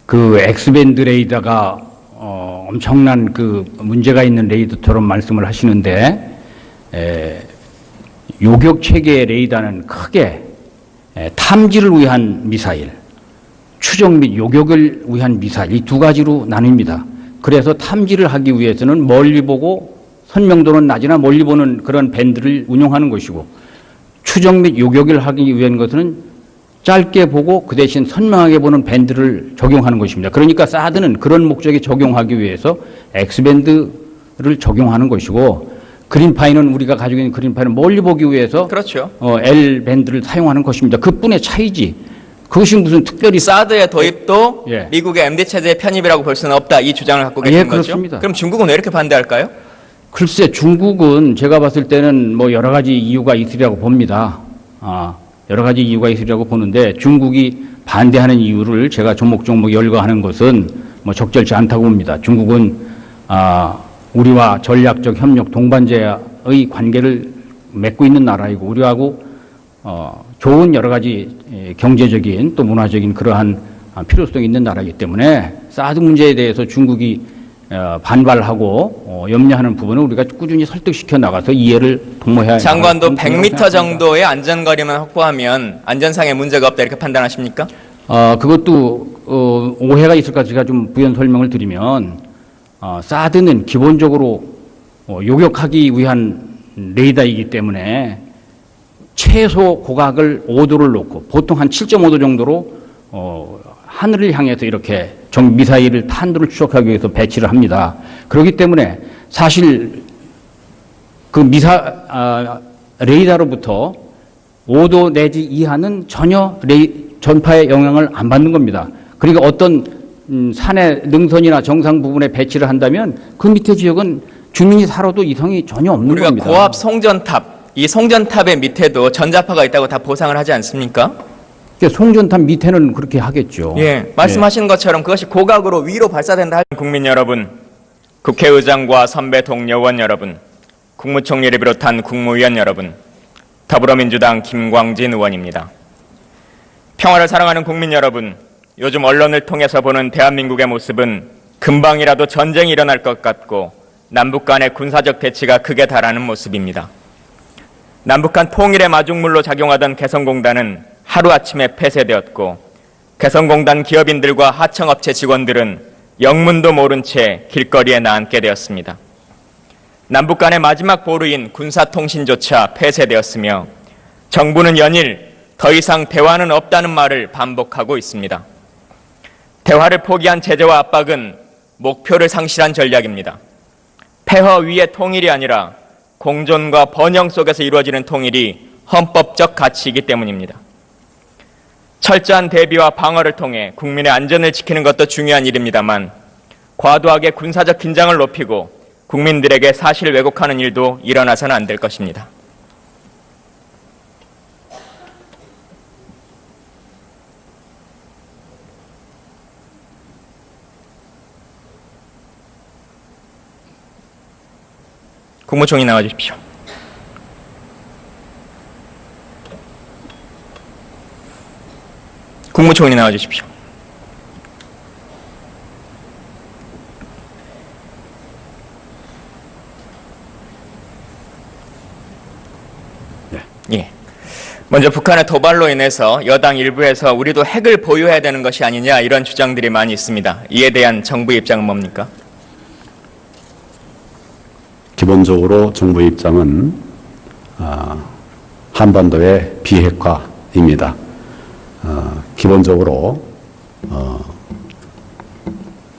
Speaker 3: 그 엑스밴드 레이더가 엄청난 그 문제가 있는 레이더처럼 말씀을 하시는데 요격 체계의 레이더는 크게 탐지를 위한 미사일, 추적 및 요격을 위한 미사일 이 두 가지로 나뉩니다. 그래서 탐지를 하기 위해서는 멀리 보고 선명도는 낮으나 멀리 보는 그런 밴드를 운용하는 것이고 추적 및 요격을 하기 위한 것은 짧게 보고 그 대신 선명하게 보는 밴드를 적용하는 것입니다. 그러니까 사드는 그런 목적에 적용하기 위해서 X밴드를 적용하는 것이고 그린파이는 우리가 가지고 있는 그린파이는 멀리 보기 위해서
Speaker 1: 그렇죠.
Speaker 3: L밴드를 사용하는 것입니다. 그뿐의 차이지. 그것이 무슨 특별히
Speaker 1: 사드의 도입도
Speaker 3: 예.
Speaker 1: 미국의 MD 체제의 편입이라고 볼 수는 없다. 이 주장을 갖고 계신 거죠?
Speaker 3: 그렇습니다.
Speaker 1: 그럼 중국은 왜 이렇게 반대할까요?
Speaker 3: 글쎄 중국은 제가 봤을 때는 뭐 여러 가지 이유가 있으리라고 봅니다. 여러 가지 이유가 있으리라고 보는데 중국이 반대하는 이유를 제가 조목조목 열거하는 것은 뭐 적절치 않다고 봅니다. 중국은 우리와 전략적 협력 동반자의 관계를 맺고 있는 나라이고 우리하고 좋은 여러 가지 경제적인 또 문화적인 그러한 필요성이 있는 나라이기 때문에 사드 문제에 대해서 중국이 반발하고 염려하는 부분을 우리가 꾸준히 설득시켜 나가서 이해를 도모해야
Speaker 1: 장관도 100m 정도의 안전거리만 확보하면 안전상의 문제가 없다 이렇게 판단하십니까?
Speaker 3: 그것도 오해가 있을까 제가 좀 부연 설명을 드리면 사드는 기본적으로 요격하기 위한 레이더이기 때문에 최소 고각을 5도를 놓고 보통 한 7.5도 정도로 하늘을 향해서 이렇게 미사일을 탄두를 추적하기 위해서 배치를 합니다. 그렇기 때문에 사실 그 레이더로부터 5도 내지 이하는 전혀 전파의 영향을 안 받는 겁니다. 그러니까 어떤 산의 능선이나 정상 부분에 배치를 한다면 그 밑에 지역은 주민이 살아도 이상이 전혀 없는
Speaker 1: 우리가
Speaker 3: 겁니다.
Speaker 1: 고압 송전탑, 이 송전탑의 밑에도 전자파가 있다고 다 보상을 하지 않습니까?
Speaker 3: 송전탑 밑에는 그렇게 하겠죠.
Speaker 1: 예, 말씀하신 것처럼 그것이 고각으로 위로 발사된다. 국민 여러분, 국회의장과 선배 동료원 여러분, 국무총리를 비롯한 국무위원 여러분, 더불어민주당 김광진 의원입니다. 평화를 사랑하는 국민 여러분, 요즘 언론을 통해서 보는 대한민국의 모습은 금방이라도 전쟁이 일어날 것 같고 남북 간의 군사적 대치가 극에 달하는 모습입니다. 남북 간 통일의 마중물로 작용하던 개성공단은 하루아침에 폐쇄되었고 개성공단 기업인들과 하청업체 직원들은 영문도 모른 채 길거리에 나앉게 되었습니다. 남북 간의 마지막 보루인 군사통신조차 폐쇄되었으며 정부는 연일 더 이상 대화는 없다는 말을 반복하고 있습니다. 대화를 포기한 제재와 압박은 목표를 상실한 전략입니다. 폐허 위의 통일이 아니라 공존과 번영 속에서 이루어지는 통일이 헌법적 가치이기 때문입니다. 철저한 대비와 방어를 통해 국민의 안전을 지키는 것도 중요한 일입니다만 과도하게 군사적 긴장을 높이고 국민들에게 사실을 왜곡하는 일도 일어나서는 안 될 것입니다. 국무총리 나와 주십시오. 국무총리 나와 주십시오. 예. 먼저 북한의 도발로 인해서 여당 일부에서 우리도 핵을 보유해야 되는 것이 아니냐 이런 주장들이 많이 있습니다. 이에 대한 정부의 입장은 뭡니까?
Speaker 2: 기본적으로 정부의 입장은 한반도의 비핵화입니다. 기본적으로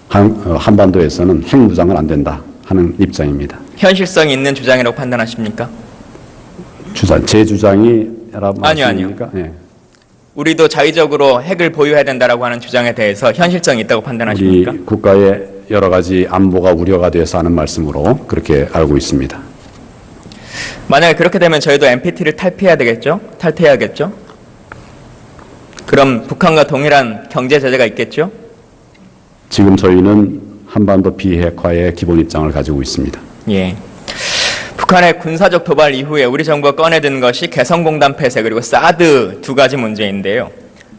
Speaker 2: 한반도에서는 핵무장은 안 된다 하는 입장입니다.
Speaker 1: 현실성이 있는 주장이라고 판단하십니까?
Speaker 2: 제 주장이라고
Speaker 1: 아니요.
Speaker 2: 네.
Speaker 1: 우리도 자의적으로 핵을 보유해야 된다라고 하는 주장에 대해서 현실성이 있다고 판단하십니까?
Speaker 2: 우리 국가의 여러 가지 안보가 우려가 돼서 하는 말씀으로 그렇게 알고 있습니다.
Speaker 1: 만약에 그렇게 되면 저희도 NPT를 탈퇴해야겠죠? 그럼 북한과 동일한 경제 제재가 있겠죠?
Speaker 2: 지금 저희는 한반도 비핵화의 기본 입장을 가지고 있습니다.
Speaker 1: 예. 북한의 군사적 도발 이후에 우리 정부가 꺼내든 것이 개성공단 폐쇄 그리고 사드 두 가지 문제인데요.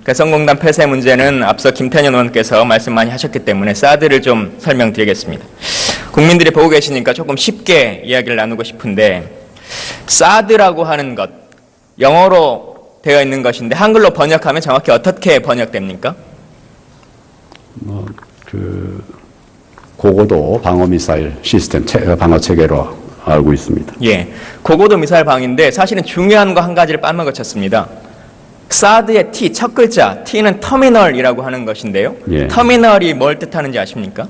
Speaker 1: 개성공단 폐쇄 문제는 앞서 김태년 의원께서 말씀 많이 하셨기 때문에 사드를 좀 설명드리겠습니다. 국민들이 보고 계시니까 조금 쉽게 이야기를 나누고 싶은데 사드라고 하는 것, 영어로 되어 있는 것인데 한글로 번역하면 정확히 어떻게 번역됩니까?
Speaker 2: 고고도 방어 미사일 시스템 방어 체계로 알고 있습니다.
Speaker 1: 예, 고고도 미사일 방인데 사실은 중요한 거 한 가지를 빠먹었습니다. 사드의 T, 첫 글자 T는 터미널이라고 하는 것인데요.
Speaker 2: 예.
Speaker 1: 터미널이 뭘 뜻하는지 아십니까?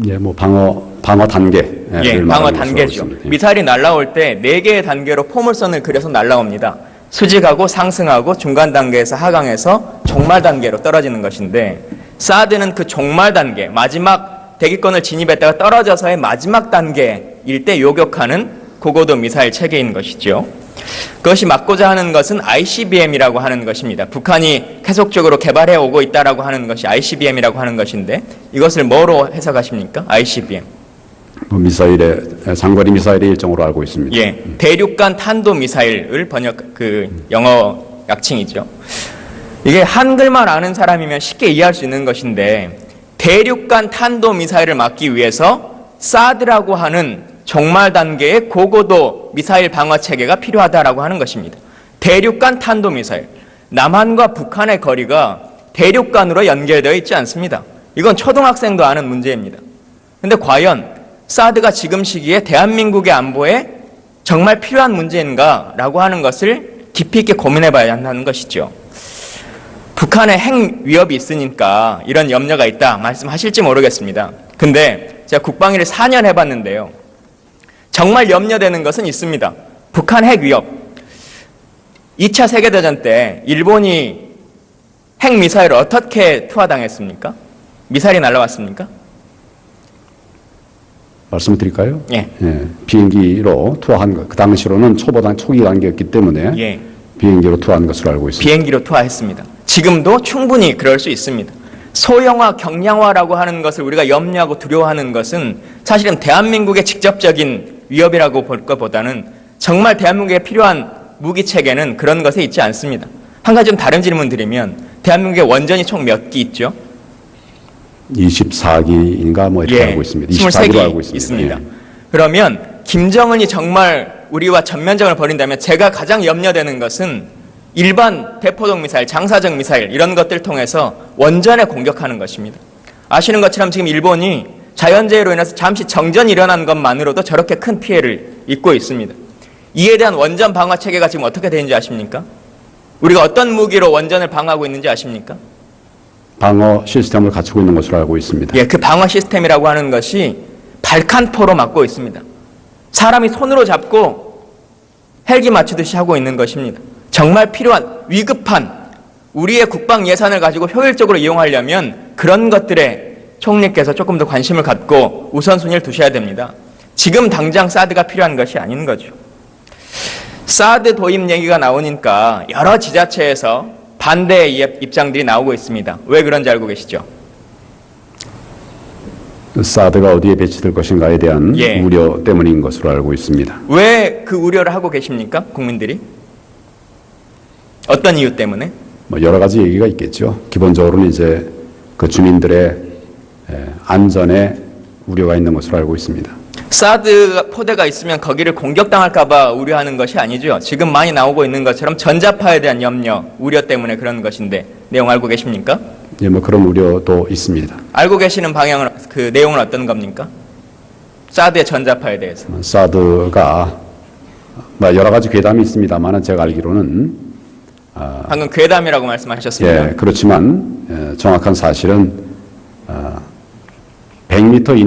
Speaker 2: 예, 뭐 방어 단계.
Speaker 1: 예, 방어 단계죠. 미사일이 날아올 때 4개의 단계로 포물선을 그려서 날아옵니다. 수직하고 상승하고 중간 단계에서 하강해서 종말 단계로 떨어지는 것인데 사드는 그 종말 단계, 마지막 대기권을 진입했다가 떨어져서의 마지막 단계일 때 요격하는 고고도 미사일 체계인 것이죠. 그것이 막고자 하는 것은 ICBM이라고 하는 것입니다. 북한이 계속적으로 개발해 오고 있다라고 하는 것이 ICBM이라고 하는 것인데 이것을 뭐로 해석하십니까? ICBM.
Speaker 2: 미사일의 장거리 미사일의 일종으로 알고 있습니다.
Speaker 1: 예, 대륙간 탄도 미사일을 영어 약칭이죠. 이게 한글만 아는 사람이면 쉽게 이해할 수 있는 것인데 대륙간 탄도 미사일을 막기 위해서 사드라고 하는 종말 단계의 고고도 미사일 방어 체계가 필요하다라고 하는 것입니다. 대륙간 탄도 미사일. 남한과 북한의 거리가 대륙간으로 연결되어 있지 않습니다. 이건 초등학생도 아는 문제입니다. 그런데 과연 사드가 지금 시기에 대한민국의 안보에 정말 필요한 문제인가라고 하는 것을 깊이 있게 고민해 봐야 한다는 것이죠. 북한의 핵 위협이 있으니까 이런 염려가 있다 말씀하실지 모르겠습니다. 근데 제가 국방위를 4년 해봤는데요. 정말 염려되는 것은 있습니다. 북한 핵 위협. 2차 세계대전 때 일본이 핵미사일을 어떻게 투하당했습니까? 미사일이 날아왔습니까?
Speaker 2: 말씀을 드릴까요?
Speaker 1: 예.
Speaker 2: 비행기로 투하한 것. 그 당시로는 초기 단계였기 때문에
Speaker 1: 예.
Speaker 2: 비행기로 투하한 것으로 알고 있습니다.
Speaker 1: 비행기로 투하했습니다. 지금도 충분히 그럴 수 있습니다. 소형화, 경량화라고 하는 것을 우리가 염려하고 두려워하는 것은 사실은 대한민국의 직접적인 위협이라고 볼 것보다는 정말 대한민국에 필요한 무기 체계는 그런 것에 있지 않습니다. 한 가지 좀 다른 질문 드리면 대한민국에 원전이 총 몇 기 있죠?
Speaker 2: 24기인가 뭐 이렇게 알고 있습니다.
Speaker 1: 23기
Speaker 2: 알고 있습니다. 예.
Speaker 1: 그러면 김정은이 정말 우리와 전면전을 벌인다면 제가 가장 염려되는 것은 일반 대포동 미사일, 장사정 미사일 이런 것들 통해서 원전에 공격하는 것입니다. 아시는 것처럼 지금 일본이 자연재해로 인해서 잠시 정전이 일어난 것만으로도 저렇게 큰 피해를 입고 있습니다. 이에 대한 원전 방어 체계가 지금 어떻게 되는지 아십니까? 우리가 어떤 무기로 원전을 방어하고 있는지 아십니까?
Speaker 2: 방어 시스템을 갖추고 있는 것으로 알고 있습니다.
Speaker 1: 예, 그 방어 시스템이라고 하는 것이 발칸포로 막고 있습니다. 사람이 손으로 잡고 헬기 맞추듯이 하고 있는 것입니다. 정말 필요한 위급한 우리의 국방 예산을 가지고 효율적으로 이용하려면 그런 것들에 총리께서 조금 더 관심을 갖고 우선순위를 두셔야 됩니다. 지금 당장 사드가 필요한 것이 아닌 거죠. 사드 도입 얘기가 나오니까 여러 지자체에서 반대의 입장들이 나오고 있습니다. 왜 그런지 알고 계시죠?
Speaker 2: 사드가 어디에 배치될 것인가에 대한
Speaker 1: 예.
Speaker 2: 우려 때문인 것으로 알고 있습니다.
Speaker 1: 왜 그 우려를 하고 계십니까? 국민들이? 어떤 이유 때문에?
Speaker 2: 뭐 여러 가지 얘기가 있겠죠. 기본적으로는 이제 그 주민들의 안전에 우려가 있는 것으로 알고 있습니다.
Speaker 1: 사드 포대가 있으면 거기를 공격당할까 봐 우려하는 것이 아니죠. 지금 많이 나오고 있는 것처럼 전자파에 대한 염려, 우려 때문에 그런 것인데 내용 알고 계십니까?
Speaker 2: 예, 뭐 그런 우려도 있습니다.
Speaker 1: 알고 계시는 방향은 그 내용은 어떤 겁니까? 사드의 전자파에 대해서.
Speaker 2: 사드가 뭐 여러 가지 괴담이 있습니다만 제가 알기로는
Speaker 1: 방금 괴담이라고 말씀하셨습니다.
Speaker 2: 예, 그렇지만 정확한 사실은 100m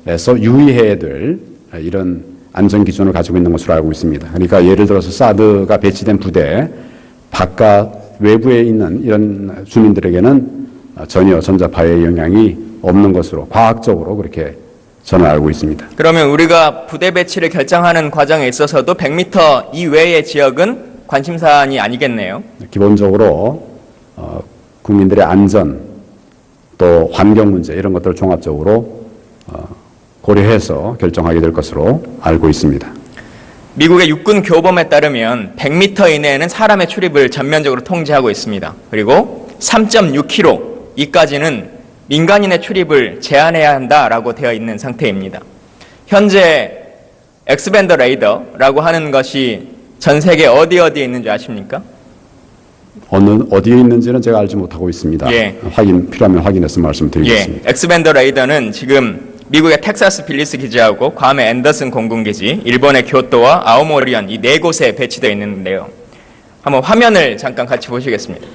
Speaker 2: 이내에서 유의해야 될 이런 안전 기준을 가지고 있는 것으로 알고 있습니다. 그러니까 예를 들어서 사드가 배치된 부대 바깥 외부에 있는 이런 주민들에게는 전혀 전자파의 영향이 없는 것으로 과학적으로 그렇게 저는 알고 있습니다.
Speaker 1: 그러면 우리가 부대 배치를 결정하는 과정에 있어서도 100m 이외의 지역은 관심사안이 아니겠네요.
Speaker 2: 기본적으로 국민들의 안전 또 환경 문제 이런 것들을 종합적으로 고려해서 결정하게 될 것으로 알고 있습니다.
Speaker 1: 미국의 육군 교범에 따르면 100m 이내에는 사람의 출입을 전면적으로 통제하고 있습니다. 그리고 3.6km 이까지는 민간인의 출입을 제한해야 한다라고 되어 있는 상태입니다. 현재 엑스밴더 레이더라고 하는 것이 전 세계 어디에 있는지 아십니까?
Speaker 2: 어디에 있는지는 제가 알지 못하고 있습니다.
Speaker 1: 예.
Speaker 2: 필요하면 확인해서 말씀드리겠습니다.
Speaker 1: 엑스밴더 레이더는 지금 미국의 텍사스 빌리스 기지하고 괌의 앤더슨 공군기지, 일본의 교토와 아오모리현 이 네 곳에 배치되어 있는데요. 한번 화면을 잠깐 같이 보시겠습니다.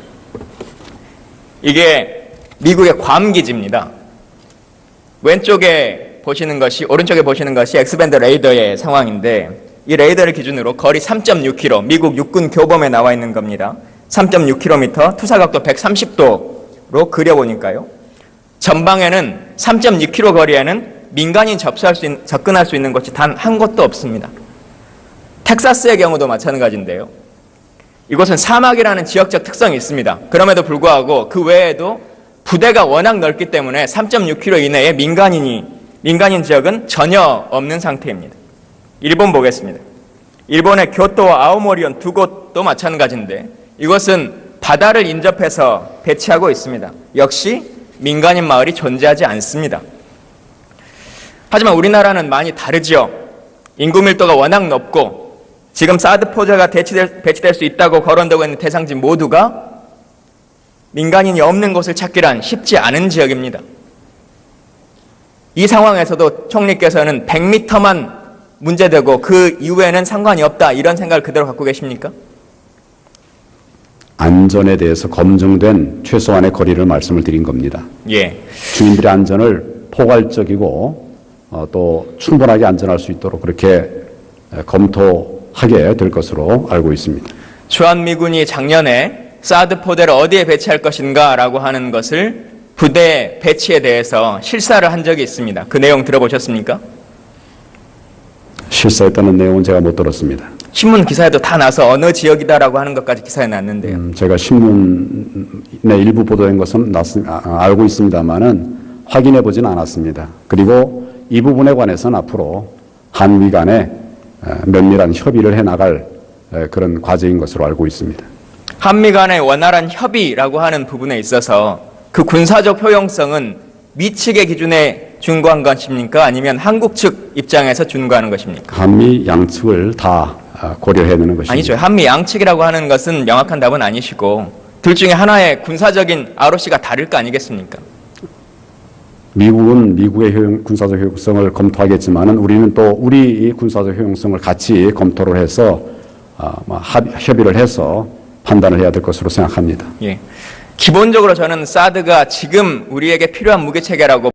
Speaker 1: 이게 미국의 괌 기지입니다. 왼쪽에 보시는 것이, 오른쪽에 보시는 것이 엑스밴더 레이더의 상황인데 이 레이더를 기준으로 거리 3.6km, 미국 육군 교범에 나와 있는 겁니다. 3.6km, 투사각도 130도로 그려보니까요. 전방에는 3.6km 거리에는 민간인 접근할 수 있는 곳이 단 한 곳도 없습니다. 텍사스의 경우도 마찬가지인데요. 이곳은 사막이라는 지역적 특성이 있습니다. 그럼에도 불구하고 그 외에도 부대가 워낙 넓기 때문에 3.6km 이내에 민간인 지역은 전혀 없는 상태입니다. 일본 보겠습니다. 일본의 교토와 아오모리현 두 곳도 마찬가지인데 이곳은 바다를 인접해서 배치하고 있습니다. 역시 민간인 마을이 존재하지 않습니다. 하지만 우리나라는 많이 다르지요. 인구 밀도가 워낙 높고 지금 사드 포대가 배치될 수 있다고 거론되고 있는 대상지 모두가 민간인이 없는 곳을 찾기란 쉽지 않은 지역입니다. 이 상황에서도 총리께서는 100m만 문제되고 그 이후에는 상관이 없다 이런 생각을 그대로 갖고 계십니까?
Speaker 2: 안전에 대해서 검증된 최소한의 거리를 말씀을 드린 겁니다.
Speaker 1: 예.
Speaker 2: 주민들의 안전을 포괄적이고 또 충분하게 안전할 수 있도록 그렇게 검토하게 될 것으로 알고 있습니다.
Speaker 1: 주한미군이 작년에 사드 포대를 어디에 배치할 것인가라고 하는 것을 부대 배치에 대해서 실사를 한 적이 있습니다. 그 내용 들어보셨습니까?
Speaker 2: 실사했다는 내용은 제가 못 들었습니다.
Speaker 1: 신문 기사에도 다 나서 어느 지역이다라고 하는 것까지 기사에 났는데요.
Speaker 2: 제가 신문의 일부 보도된 것은 알고 있습니다만은 확인해 보진 않았습니다. 그리고 이 부분에 관해서는 앞으로 한미 간에 면밀한 협의를 해나갈 그런 과제인 것으로 알고 있습니다.
Speaker 1: 한미 간의 원활한 협의라고 하는 부분에 있어서 그 군사적 효용성은 미 측의 기준에 준거한 것입니까? 아니면 한국 측 입장에서 준거하는 것입니까?
Speaker 2: 한미 양측을 다 고려해야 되는 것입니다.
Speaker 1: 아니죠. 한미 양측이라고 하는 것은 명확한 답은 아니시고 둘 중에 하나의 군사적인 ROC가 다를 거 아니겠습니까?
Speaker 2: 미국은 미국의 군사적 효용성을 검토하겠지만은 우리는 또 우리 군사적 효용성을 같이 검토를 해서 협의를 해서 판단을 해야 될 것으로 생각합니다.
Speaker 1: 예. 기본적으로 저는 사드가 지금 우리에게 필요한 무기 체계라고